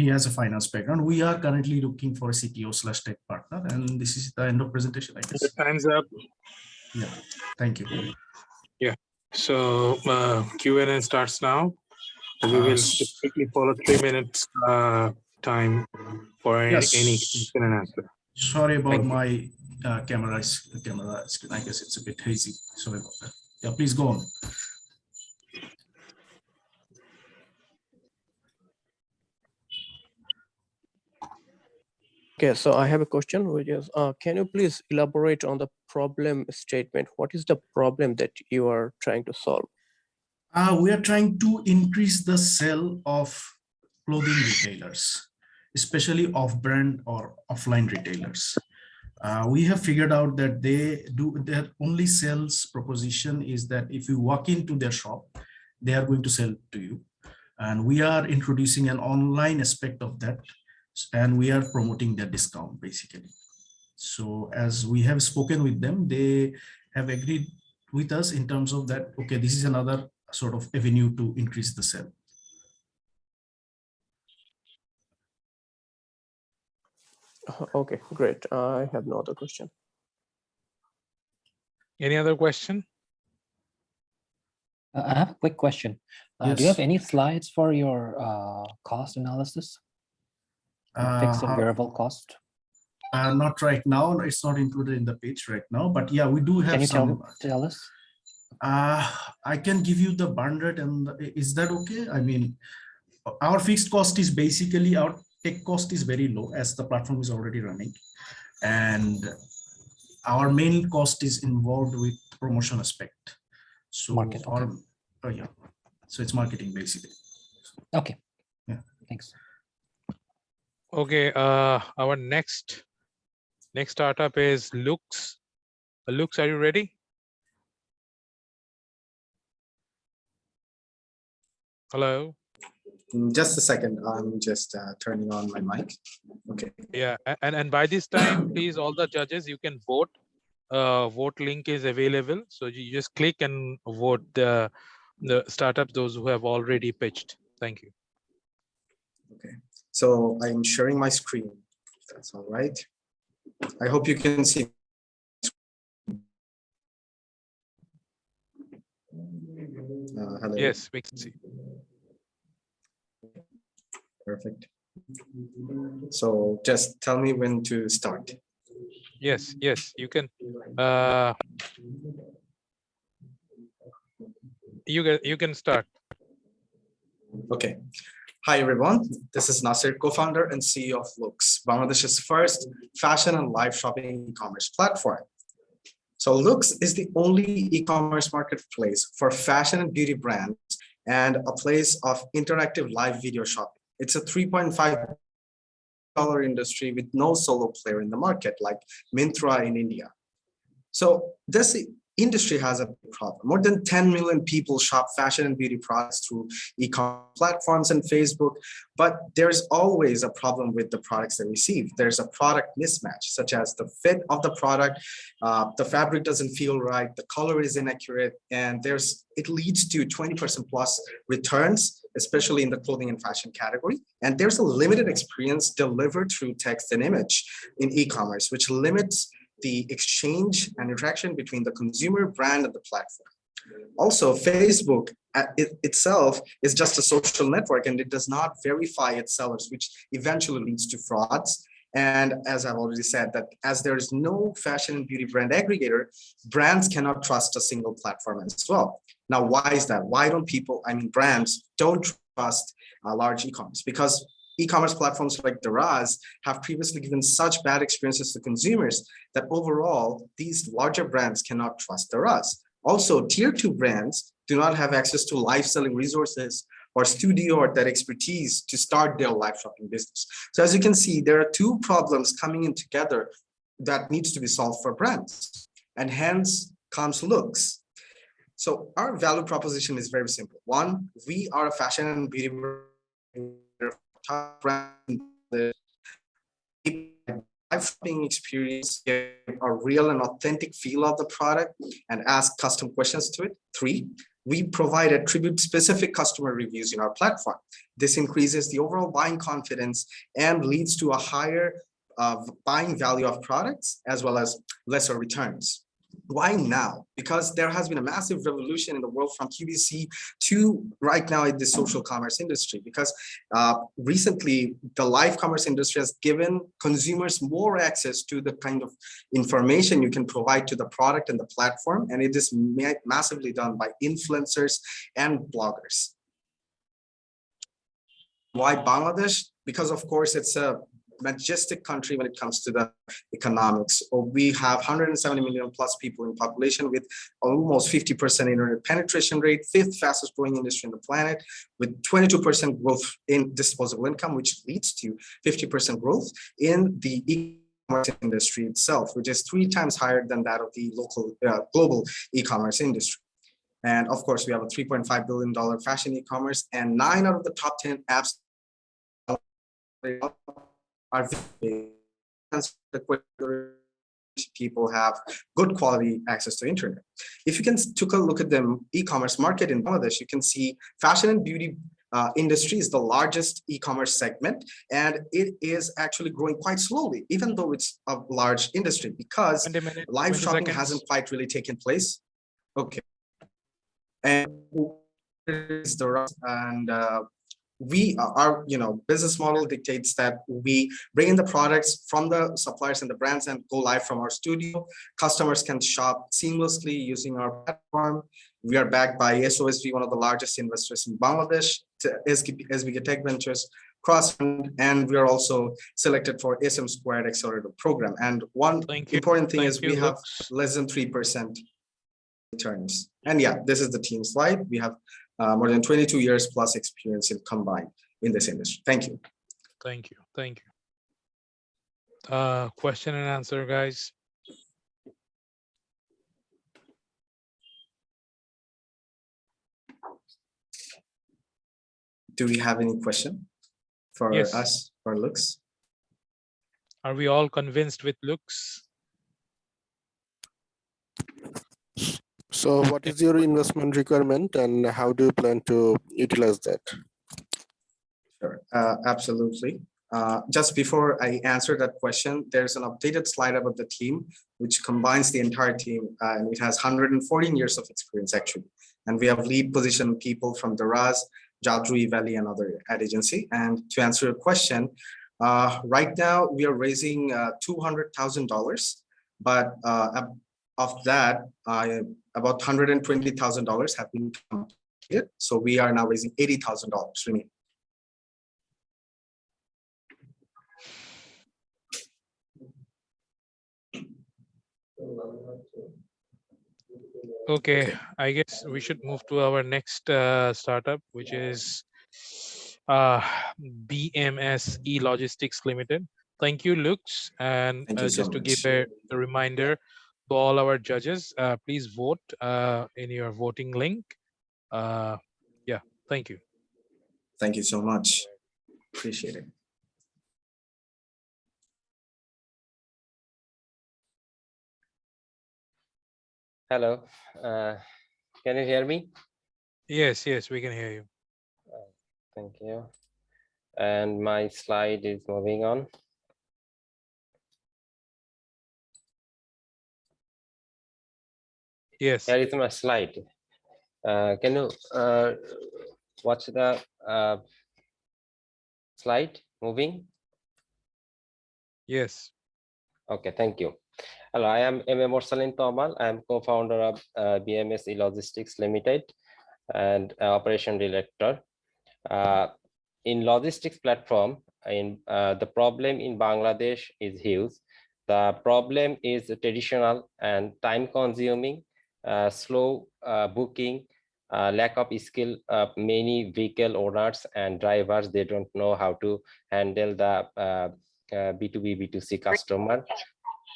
has a finance background. We are currently looking for a CTO/tech partner, and this is the end of presentation, I guess. The time's up. Yeah, thank you. Yeah, so Q&A starts now. We will strictly follow 3 minutes time for any question and answer. Sorry about my camera screen. I guess it's a bit hazy. Sorry about that. Yeah, please go on. Okay, so I have a question, which is, can you please elaborate on the problem statement? What is the problem that you are trying to solve? We are trying to increase the sale of clothing retailers, especially off-brand or offline retailers. We have figured out that their only sales proposition is that if you walk into their shop, they are going to sell to you. And we are introducing an online aspect of that, and we are promoting their discount basically. So as we have spoken with them, they have agreed with us in terms of that, okay, this is another sort of avenue to increase the sale. Okay, great. I have no other question. Any other question? I have a quick question. Yes. Do you have any slides for your cost analysis? Fixed and variable cost? Not right now. It's not included in the page right now, but yeah, we do have some. Can you tell us? I can give you the burn rate, and is that okay? I mean, our fixed cost is basically, our tech cost is very low as the platform is already running, and our main cost is involved with promotion aspect. So Market, okay. Yeah, so it's marketing basically. Okay. Yeah. Thanks. Okay. Our next startup is Lux. Lux, are you ready? Hello. Just a second. I'm just turning on my mic. Okay. Yeah, and by this time, please, all the judges, you can vote. Vote link is available, so you just click and vote the startups, those who have already pitched. Thank you. Okay. So I'm sharing my screen. If that's all right. I hope you can see. Hello. Yes, we can see. Perfect. So just tell me when to start. Yes, you can. You can start. Okay. Hi, everyone. This is Nasir, co-founder and CEO of Lux, Bangladesh's first fashion and live shopping e-commerce platform. So Lux is the only e-commerce marketplace for fashion and beauty brands and a place of interactive live video shopping. It's a $3.5 industry with no solo player in the market like Myntra in India. So this industry has a big problem. More than 10 million people shop fashion and beauty products through e-commerce platforms and Facebook, but there's always a problem with the products they receive. There's a product mismatch, such as the fit of the product, the fabric doesn't feel right, the color is inaccurate, and it leads to 20% plus returns, especially in the clothing and fashion category. And there's a limited experience delivered through text and image in e-commerce, which limits the exchange and interaction between the consumer, brand, and the platform. Also, Facebook itself is just a social network and it does not verify its sellers, which eventually leads to frauds. And as I've already said, that as there is no fashion and beauty brand aggregator, brands cannot trust a single platform as well. Now, why is that? Why don't people, I mean, brands don't trust large e-commerce? Because e-commerce platforms like Daraz have previously given such bad experiences to consumers that overall, these larger brands cannot trust Daraz. Also, tier 2 brands do not have access to live selling resources or studio or that expertise to start their live shopping business. So as you can see, there are two problems coming in together that needs to be solved for brands, and hence comes Looks. So our value proposition is very simple. One, we are a fashion and beauty brand. Live shopping experience, give a real and authentic feel of the product and ask custom questions to it. 3, we provide attribute-specific customer reviews in our platform. This increases the overall buying confidence and leads to a higher buying value of products as well as lesser returns. Why now? Because there has been a massive revolution in the world from QVC to right now in the social commerce industry, because recently the live commerce industry has given consumers more access to the kind of information you can provide to the product and the platform, and it is massively done by influencers and bloggers. Why Bangladesh? Because of course it's a majestic country when it comes to the economics. We have 170 million plus people in population with almost 50% internet penetration rate, 5th fastest growing industry on the planet, with 22% growth in disposable income, which leads to 50% growth in the e-commerce industry itself, which is 3 times higher than that of the local global e-commerce industry. And of course, we have a $3.5 billion fashion e-commerce, and 9 out of the top 10 apps are people have good quality access to internet. If you can take a look at the e-commerce market in Bangladesh, you can see fashion and beauty industry is the largest e-commerce segment, and it is actually growing quite slowly, even though it's a large industry, because live shopping hasn't quite really taken place. Okay. And we our business model dictates that we bring in the products from the suppliers and the brands and go live from our studio. Customers can shop seamlessly using our platform. We are backed by SOSV, one of the largest investors in Bangladesh, SBK Tech Ventures, and we are also selected for SM Squared Accelerator Program. And one important thing is we have less than 3% returns. And yeah, this is the team slide. We have more than 22 years plus experience in combined in this industry. Thank you. Thank you. Thank you. Question and answer, guys. Do we have any question for us or Looks? Are we all convinced with Looks? So what is your investment requirement and how do you plan to utilize that? Sure, absolutely. Just before I answer that question, there's an updated slide about the team, which combines the entire team, and it has 114 years of experience actually. And we have lead position people from Daraz, Jadru Valley, and other ad agency. And to answer your question, right now we are raising $200,000, but of that, about $120,000 have been completed. So we are now raising $80,000 remaining. Okay, I guess we should move to our next startup, which is BMS E-Logistics Limited. Thank you, Lux. And just to give a reminder to all our judges, please vote in your voting link. Yeah, thank you. Thank you so much. Appreciate it. Hello, can you hear me? Yes, yes, we can hear you. Thank you. And my slide is moving on. Yes. Here is my slide. Can you watch the slide moving? Yes. Okay, thank you. Hello, I am M. Morsalin Tomal. I am co-founder of BMS Logistics Limited and operation director. In logistics platform, the problem in Bangladesh is huge. The problem is traditional and time consuming, slow booking, lack of skill of many vehicle owners and drivers. They don't know how to handle the B2B, B2C customer.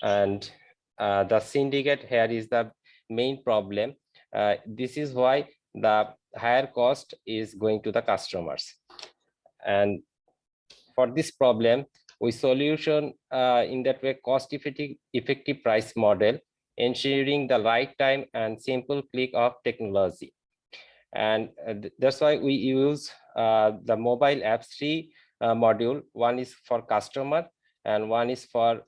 And the syndicate here is the main problem. This is why the higher cost is going to the customers. And for this problem, we solution in that way cost effective price model, ensuring the right time and simple click of technology. And that's why we use the mobile app 3 module. One is for customer and one is for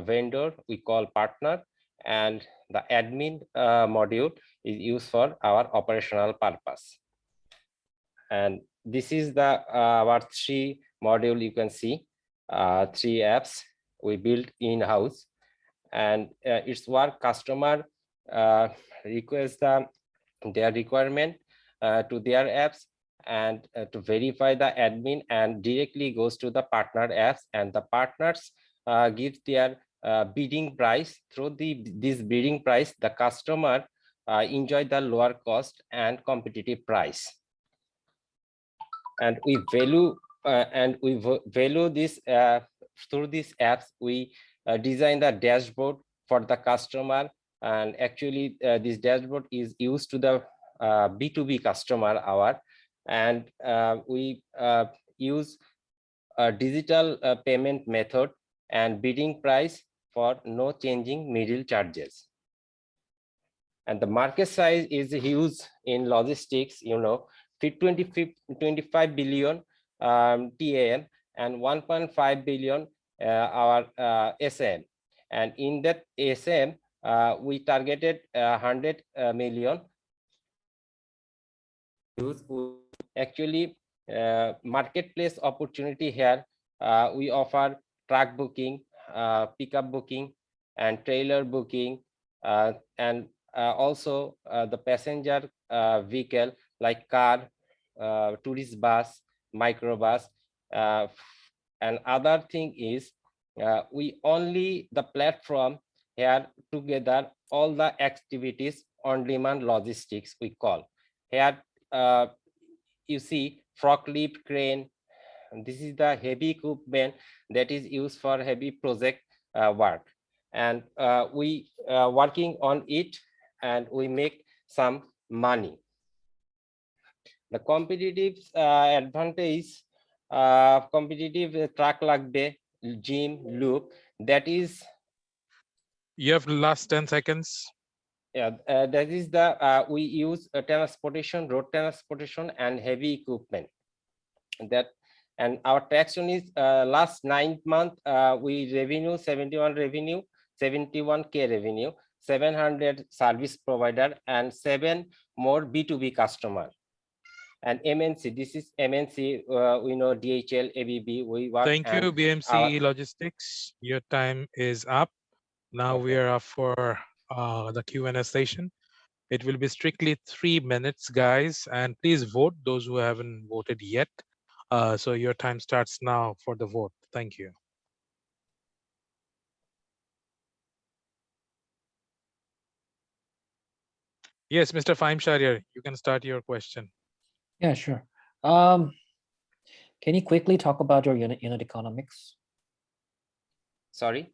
vendor, we call partner, and the admin module is used for our operational purpose. And this is the our 3 module. You can see 3 apps we built in-house, and it's what customer request their requirement to their apps, and to verify the admin, and directly goes to the partner apps, and the partners give their bidding price. Through this bidding price, the customer enjoy the lower cost and competitive price. And we value this through these apps. We design the dashboard for the customer, and actually this dashboard is used to the B2B customer hour, and we use a digital payment method and bidding price for no changing middle charges. And the market size is huge in logistics, 25 billion TAM and 1.5 billion our SM. And in that SM, we targeted 100 million. Actually, marketplace opportunity here, we offer truck booking, pickup booking, and trailer booking, and also the passenger vehicle like car, tourist bus, microbus. And other thing is we only the platform here together all the activities on demand logistics we call. Here you see forklift, crane. This is the heavy equipment that is used for heavy project work, and we working on it, and we make some money. The competitive advantage, competitive track lagbe, gym, loop, that is. You have last 10 seconds. Yeah, that is the we use transportation, road transportation, and heavy equipment. That, and our traction is last 9 months we revenue 71 revenue, 71K revenue, 700 service provider, and 7 more B2B customer. And MNC, this is MNC, we know DHL, ABB, we work. Thank you, BMC Logistics. Your time is up. Now we are up for the Q&A session. It will be strictly 3 minutes, guys, and please vote those who haven't voted yet. So your time starts now for the vote. Thank you. Yes, Mr. Fahim Shahriar, you can start your question. Yeah, sure. Can you quickly talk about your unit economics? Sorry?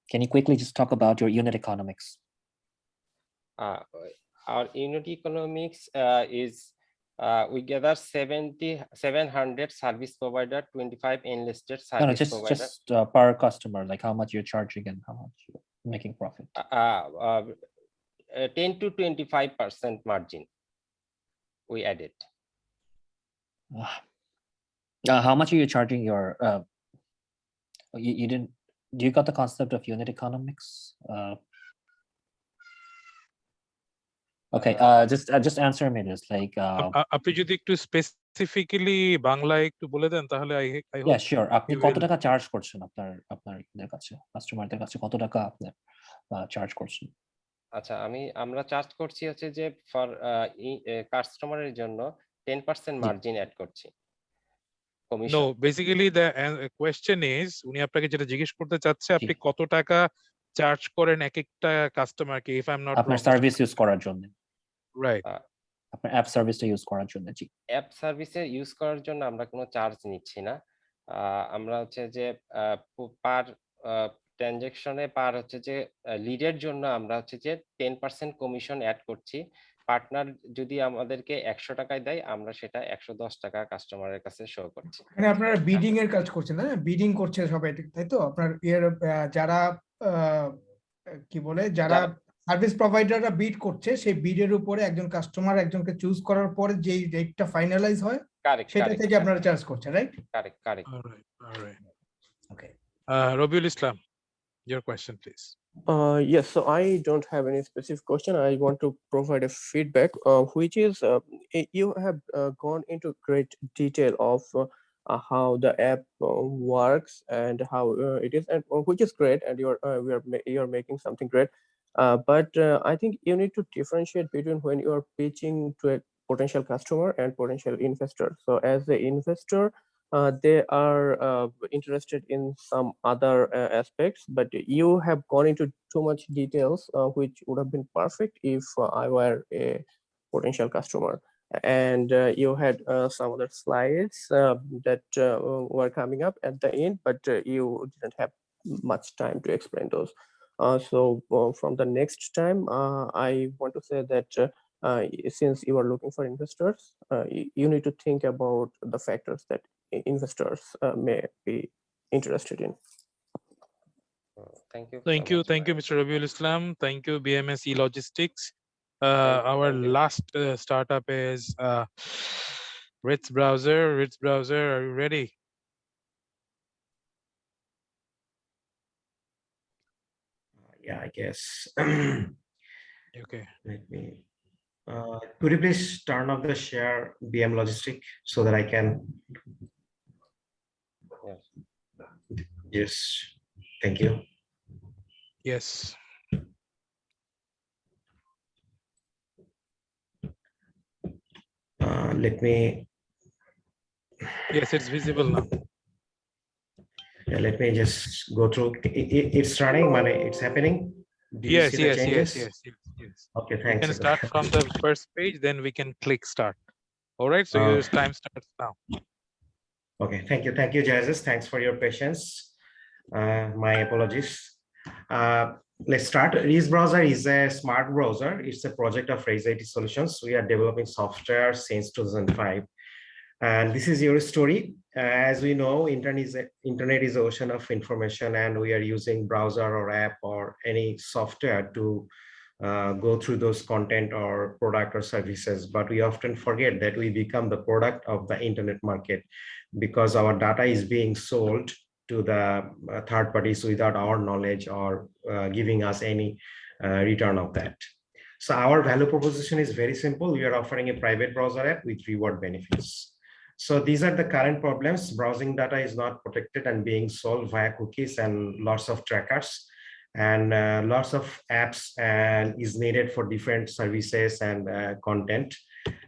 Can you quickly just talk about your unit economics? Our unit economics is we gather 700 service provider, 25 enlisted service provider. Just per customer, like how much you're charging and how much you're making profit. 10 to 25% margin we added. How much are you charging your you didn't, do you got the concept of unit economics? Okay, just answer me this, like, আপনি যদি একটু specifically বাংলায় একটু বলে দেন তাহলে I yeah, hope sure. আপনি you কত will- টাকা চার্জ করছেন আপনার কাছে, কাস্টমারদের কাছে কত টাকা আপনার চার্জ করছেন? আচ্ছা, আমরা চার্জ করছি হচ্ছে যে ফর কাস্টমারের জন্য 10% মার্জিন অ্যাড করছি No, commission. basically the question is উনি আপনাকে যেটা জিজ্ঞেস করতে চাচ্ছে আপনি কত টাকা চার্জ করেন এক একটা কাস্টমারকে if I'm not আপনার wrong. সার্ভিস ইউজ করার জন্য, Right. আপনার অ্যাপ সার্ভিসটা ইউজ করার জন্য। জি, অ্যাপ সার্ভিসে ইউজ করার জন্য আমরা কোনো চার্জ নিচ্ছি না। আমরা হচ্ছে যে পার ট্রানজাকশনে পার হচ্ছে যে লিডের জন্য আমরা হচ্ছে যে 10% কমিশন অ্যাড করছি। পার্টনার যদি আমাদেরকে 100 টাকায় দেয় আমরা সেটা 110 টাকা কাস্টমারের কাছে শো করছি। মানে আপনারা বিডিং এর কাজ করছেন, না বিডিং করছে সবাই, তাই তো? আপনার যারা কি বলে, যারা সার্ভিস প্রোভাইডাররা বিড করছে, সেই বিডের উপরে একজন কাস্টমার একজনকে চুজ করার পরে যেই রেটটা ফাইনালাইজ হয় সেটা থেকে আপনারা চার্জ করছেন, right? Correct. All right. Okay. Rabiul Islam, your question please. Yes, so I don't have any specific question. I want to provide a feedback, which is you have gone into great detail of how the app works and how it is, and which is great, and you're making something great. But I think you need to differentiate between when you are pitching to a potential customer and potential investor. So as an investor, they are interested in some other aspects, but you have gone into too much details, which would have been perfect if I were a potential customer. And you had some other slides that were coming up at the end, but you didn't have much time to explain those. So from the next time, I want to say that since you are looking for investors, you need to think about the factors that investors may be interested in. Thank you. Thank you, Mr. Rabiul Islam. Thank you, BMS E-Logistics. Our last startup is Ritz Browser. Ritz Browser, are you ready? Yeah, I guess. Okay. Let me. Could you please turn off the share BM Logistic so that I can? Yes. Yes. Thank you. Yes. Let me. Yes, it's visible now. Yeah, let me just go through. It's running, money. It's happening. Do you Yes, see the changes? yes. Okay, You thanks. can start from the first page, then we can click start. All right, so your time starts now. Okay, thank you, Jesus. Thanks for your patience. My apologies. Let's start. Raise Browser is a smart browser. It's a project of Raise IT Solutions. We are developing software since 2005. And this is your story. As we know, internet is an ocean of information, and we are using browser or app or any software to go through those content or product or services. But we often forget that we become the product of the internet market because our data is being sold to the third parties without our knowledge or giving us any return of that. So our value proposition is very simple. We are offering a private browser app with reward benefits. So these are the current problems. Browsing data is not protected and being sold via cookies and lots of trackers, and lots of apps is needed for different services and content.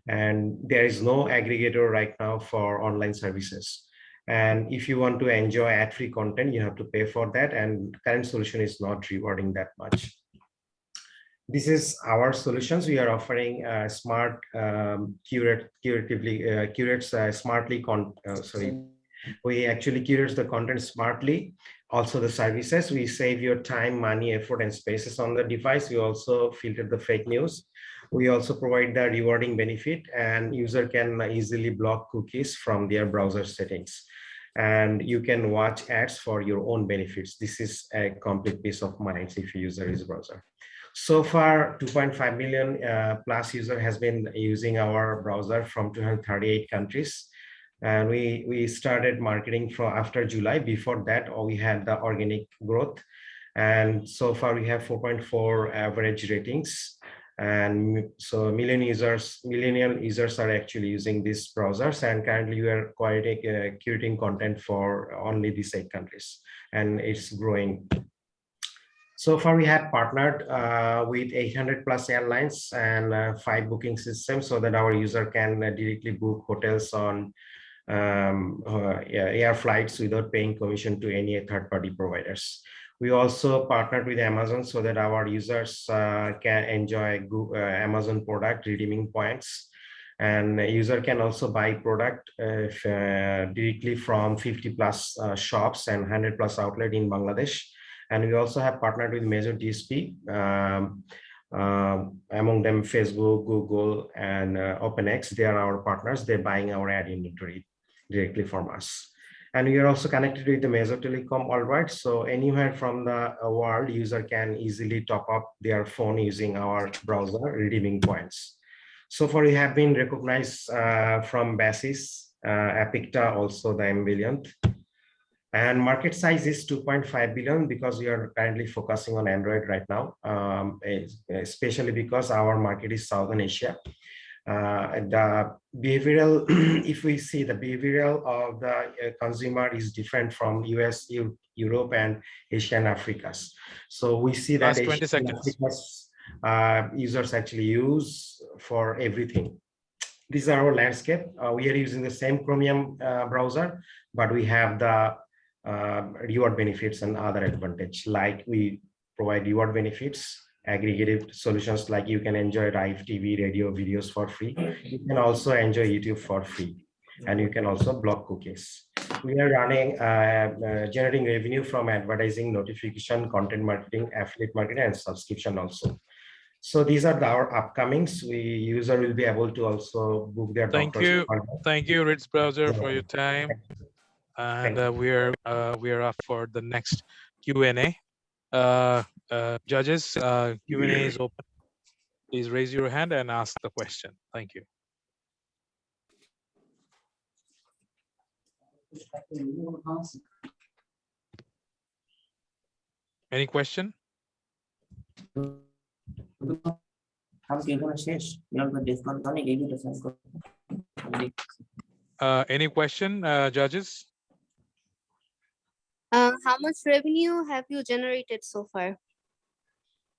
And there is no aggregator right now for online services. And if you want to enjoy ad-free content, you have to pay for that. And current solution is not rewarding that much. This is our solutions. We are offering smart curates smartly. We actually curate the content smartly. Also the services, we save your time, money, effort, and spaces on the device. We also filter the fake news. We also provide the rewarding benefit, and user can easily block cookies from their browser settings. And you can watch ads for your own benefits. This is a complete peace of mind if you use a Raise browser. So far, 2.5 million plus user has been using our browser from 238 countries. And we started marketing from after July. Before that, we had the organic growth. And so far we have 4.4 average ratings. And so millennial users are actually using these browsers, and currently we are curating content for only these 8 countries, and it's growing. So far, we have partnered with 800 plus airlines and 5 booking systems so that our user can directly book hotels on air flights without paying commission to any third-party providers. We also partnered with Amazon so that our users can enjoy Amazon product redeeming points. And a user can also buy product directly from 50 plus shops and 100 plus outlet in Bangladesh. And we also have partnered with major DSP, among them Facebook, Google, and OpenX. They are our partners. They're buying our ad inventory directly from us. And we are also connected with the major telecom worldwide. So anywhere from the world, user can easily top up their phone using our browser, redeeming points. So far, we have been recognized from Basis, Apicta, also the Ambiliant. And market size is 2.5 billion because we are currently focusing on Android right now, especially because our market is Southern Asia. The behavioral, if we see the behavioral of the consumer is different from US, Europe, and Asia and Africa's. So we see that Last 20 seconds. Users actually use for everything. This is our landscape. We are using the same Chromium browser, but we have the reward benefits and other advantage, like we provide reward benefits, aggregated solutions, like you can enjoy live TV, radio, videos for free. You can also enjoy YouTube for free, and you can also block cookies. We are running generating revenue from advertising, notification, content marketing, affiliate marketing, and subscription also. So these are our upcomings. User will be able to also book their Thank you, Ritz Browser, for your time. And we are up for the next Q&A. Judges, Q&A is open. Please raise your hand and ask the question. Thank you. Any question? Any question, judges? How much revenue have you generated so far?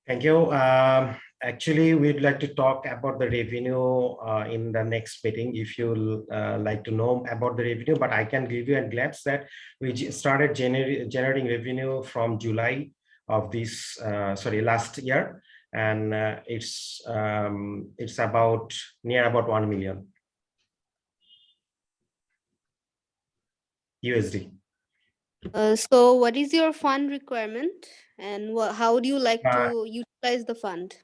Thank you. Actually, we'd like to talk about the revenue in the next meeting if you like to know about the revenue, but I can give you a glimpse that we started generating revenue from July of this, last year. And it's about near about 1 million USD. So what is your fund requirement, and how do you like to utilize the fund?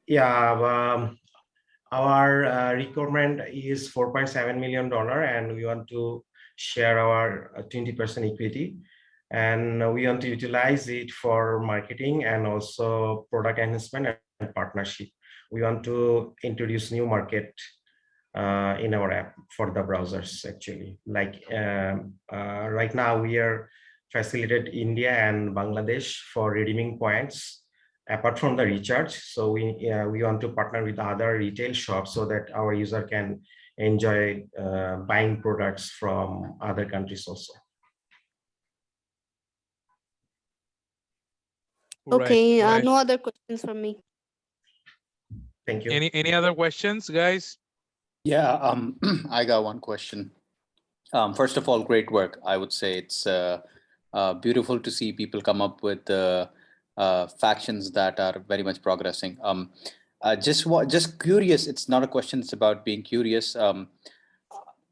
Yeah, our requirement is $4.7 million, and we want to share our 20% equity, and we want to utilize it for marketing and also product enhancement and partnership. We want to introduce new market in our app for the browsers, actually. Like right now, we are facilitated India and Bangladesh for redeeming points, apart from the recharge. So we want to partner with other retail shops so that our user can enjoy buying products from other countries also. Okay, no other questions from me. Thank you. Any other questions, guys? Yeah, I got one question. First of all, great work. I would say it's beautiful to see people come up with factions that are very much progressing. Just curious. It's not a question. It's about being curious.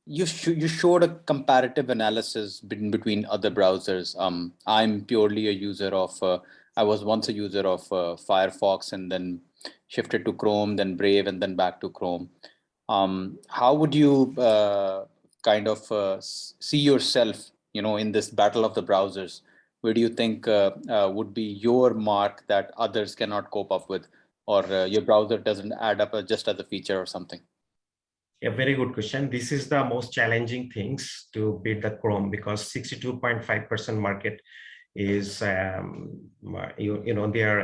You showed a comparative analysis between other browsers. I'm purely a user of. I was once a user of Firefox, and then shifted to Chrome, then Brave, and then back to Chrome. How would you kind of see yourself, in this battle of the browsers? Where do you think would be your mark that others cannot cope up with, or your browser doesn't add up just as a feature or something? Yeah, very good question. This is the most challenging things to beat the Chrome, because 62.5% market is, they are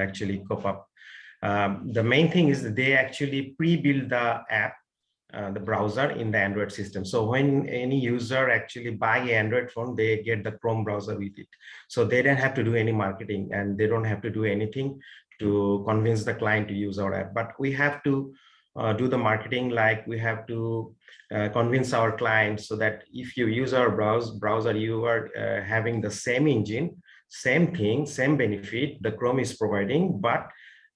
actually cope up. The main thing is that they actually pre-build the app, the browser in the Android system. So when any user actually buy an Android phone, they get the Chrome browser with it. So they don't have to do any marketing, and they don't have to do anything to convince the client to use our app. But we have to do the marketing, like we have to convince our clients so that if you use our browser, you are having the same engine, same thing, same benefit the Chrome is providing, but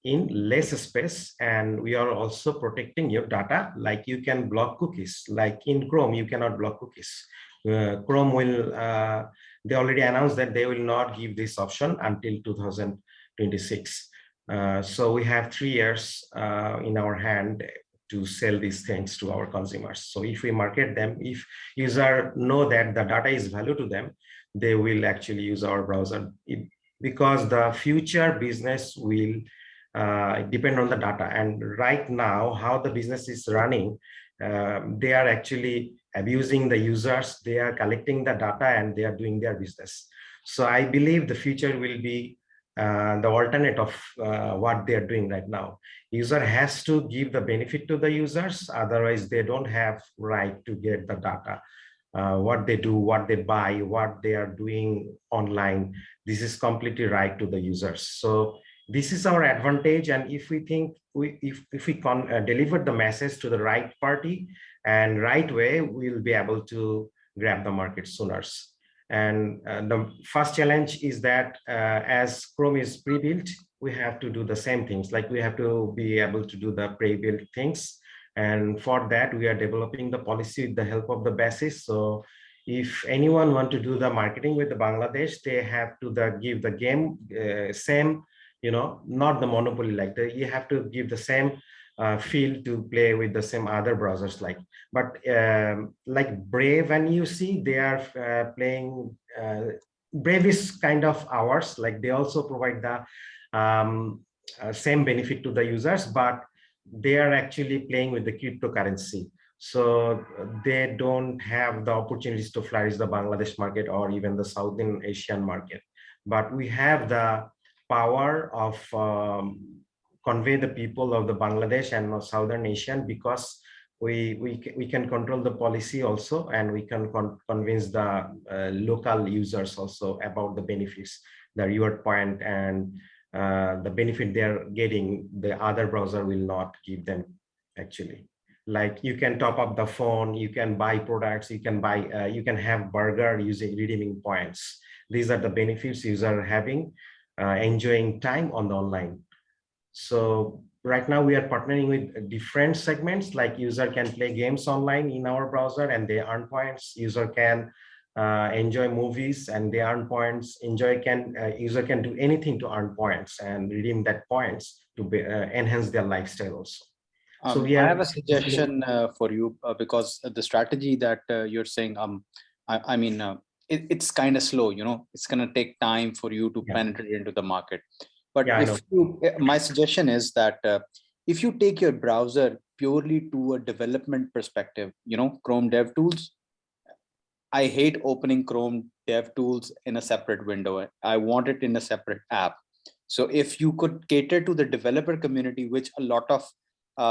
in less space, and we are also protecting your data. Like you can block cookies, like in Chrome you cannot block cookies. Chrome will they already announced that they will not give this option until 2026. So we have 3 years in our hand to sell these things to our consumers. So if we market them, if user know that the data is value to them, they will actually use our browser. Because the future business will depend on the data. And right now, how the business is running, they are actually abusing the users, they are collecting the data, and they are doing their business. So I believe the future will be the alternate of what they are doing right now. User has to give the benefit to the users, otherwise they don't have right to get the data. What they do, what they buy, what they are doing online, this is completely right to the users. So this is our advantage, and if we think if we deliver the message to the right party and right way, we'll be able to grab the market sooner. And the first challenge is that as Chrome is pre-built, we have to do the same things, like we have to be able to do the pre-built things. And for that, we are developing the policy with the help of the basis. So if anyone want to do the marketing with the Bangladesh, they have to give the game same, not the monopoly, like you have to give the same feel to play with the same other browsers, but like Brave and UC, they are playing Brave is kind of ours, like they also provide the same benefit to the users, but they are actually playing with the cryptocurrency. So they don't have the opportunities to flourish the Bangladesh market or even the Southern Asian market. But we have the power of convey the people of the Bangladesh and Southern Asian, because we can control the policy also, and we can convince the local users also about the benefits, the reward point, and the benefit they're getting, the other browser will not give them actually. Like you can top up the phone, you can buy products, you can buy, you can have burger using redeeming points. These are the benefits users are having, enjoying time on the online. So right now we are partnering with different segments, like user can play games online in our browser and they earn points. User can enjoy movies and they earn points. User can do anything to earn points and redeem that points to enhance their lifestyle also. So I have a suggestion for you, because the strategy that you're saying, I mean, it's kind of slow, it's going to take time for you to penetrate into the market. But my suggestion is that if you take your browser purely to a development perspective, Chrome DevTools, I hate opening Chrome DevTools in a separate window. I want it in a separate app. So if you could cater to the developer community, which a lot of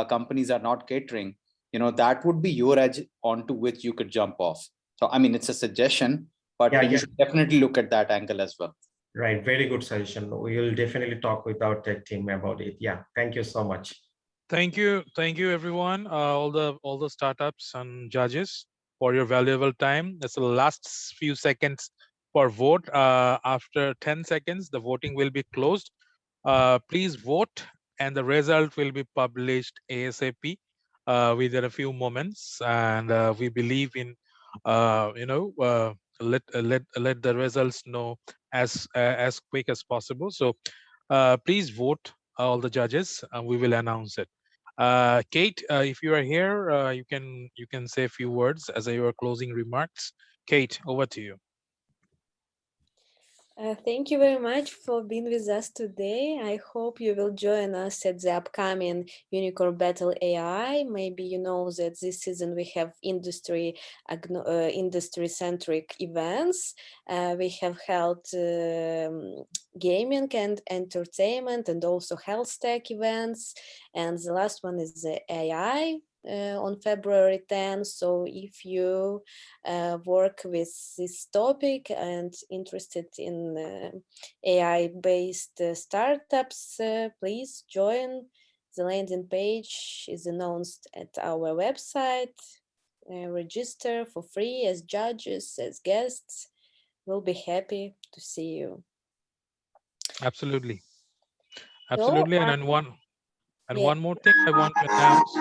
companies are not catering, that would be your edge onto which you could jump off. So, I mean, it's a suggestion, but you should definitely look at that angle as well. Right, very good suggestion. We will definitely talk with our tech team about it. Yeah, thank you so much. Thank you everyone, all the startups and judges, for your valuable time. That's the last few seconds for vote. After 10 seconds, the voting will be closed. Please vote, and the result will be published ASAP within a few moments. And we believe in, let the results know as quick as possible. So please vote, all the judges, and we will announce it. Kate, if you are here, you can say a few words as your closing remarks. Kate, over to you. Thank you very much for being with us today. I hope you will join us at the upcoming Unicorn Battle AI. Maybe you know that this season we have industry-centric events. We have held gaming and entertainment and also health tech events. And the last one is the AI. On February 10th. So if you work with this topic and interested in AI-based startups, please join. The landing page is announced at our website. Register for free as judges, as guests. We'll be happy to see you. Absolutely. So, Absolutely. And yeah. one more thing I want to announce.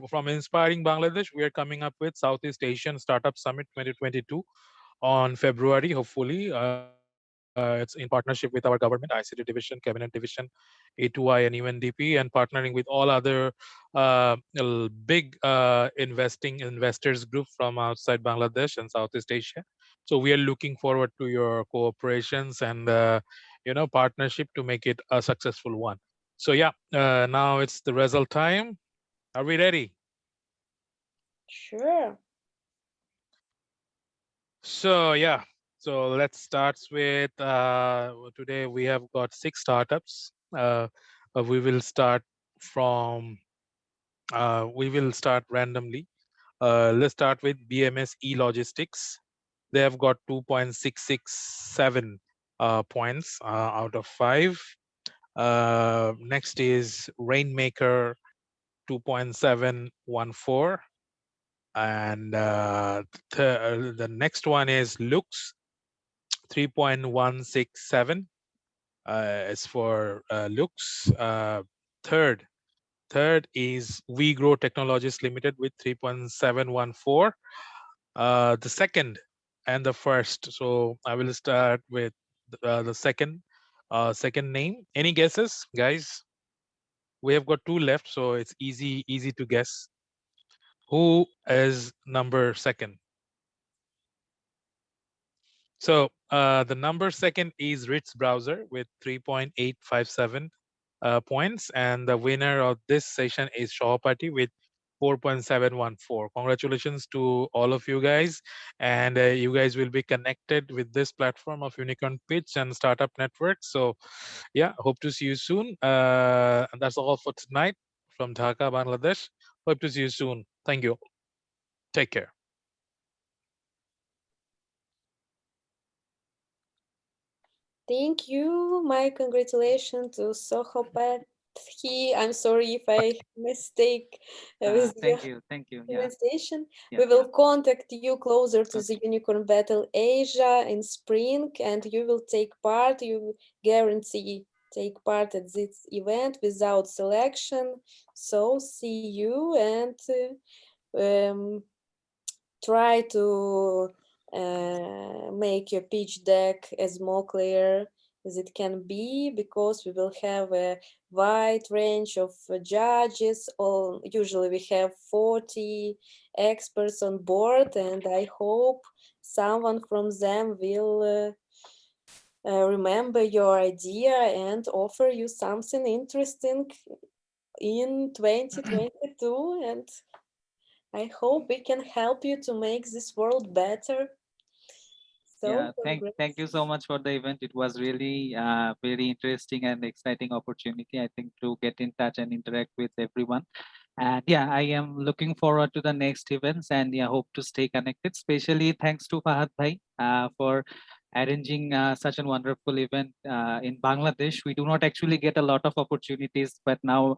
From Inspiring Bangladesh, we are coming up with Southeast Asian Startup Summit 2022 on February, hopefully. It's in partnership with our government, ICT Division, Cabinet Division, A2I, and UNDP, and partnering with all other big investing investors group from outside Bangladesh and Southeast Asia. So we are looking forward to your cooperations and partnership to make it a successful one. So yeah, now it's the result time. Are we ready? Sure. So yeah, so let's start with today we have got 6 startups. We will start from we will start randomly. Let's start with BMS E-Logistics. They have got 2.667 points out of 5. Next is Rainmaker, 2.714. And the next one is Lux, 3.167 is for Lux. Third is We Grow Technologies Limited with 3.714. The second and the first. So I will start with the second name. Any guesses, guys? We have got 2 left, so it's easy to guess. Who is number second? So the number second is Ritz Browser with 3.857 points, and the winner of this session is Shahapati with 4.714. Congratulations to all of you guys, and you guys will be connected with this platform of Unicorn Pitch and Startup Network. So yeah, hope to see you soon. And that's all for tonight from Dhaka, Bangladesh. Hope to see you soon. Thank you. Take care. Thank you. My congratulations to Sohopat. I'm sorry if I mistake with your Thank you. Yeah, pronunciation. yeah. We will contact you closer to the Unicorn Battle Asia in spring, and you will take part. You guarantee take part at this event without selection. So see you and try to make your pitch deck as more clear as it can be, because we will have a wide range of judges. Or usually we have 40 experts on board, and I hope someone from them will remember your idea and offer you something interesting in 2022. And I hope we can help you to make this world better. Yeah, So thank you so much for the event. It was really very interesting and exciting opportunity, I think, to get in touch and interact with everyone. And yeah, I am looking forward to the next events, and yeah, hope to stay connected. Especially thanks to Fahad Bhai for arranging such a wonderful event in Bangladesh. We do not actually get a lot of opportunities, but now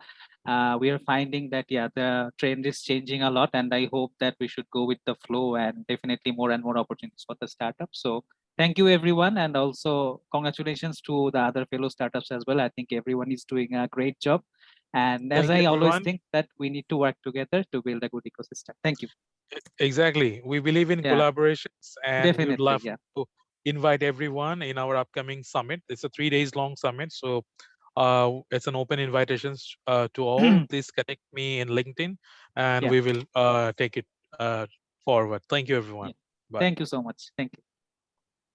we are finding that yeah, the trend is changing a lot, and I hope that we should go with the flow, and definitely more and more opportunities for the startups. So thank you everyone, and also congratulations to the other fellow startups as well. I think everyone is doing a great job. And as Thank you, I always everyone. think that we need to work together to build a good ecosystem. Thank you. Exactly. We believe in Yeah, collaborations, and we would definitely. love Yeah. to invite everyone in our upcoming summit. It's a 3 days long summit. So it's an open invitation to all. Please connect me in LinkedIn, and Yeah. we will take it forward. Thank you, everyone. Yeah. Bye. Thank you so much. Thank you.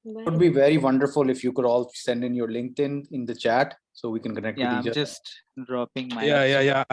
It would be very wonderful if you could all send in your LinkedIn in the chat so we can connect Yeah, with I'm each other. just dropping my. Yeah.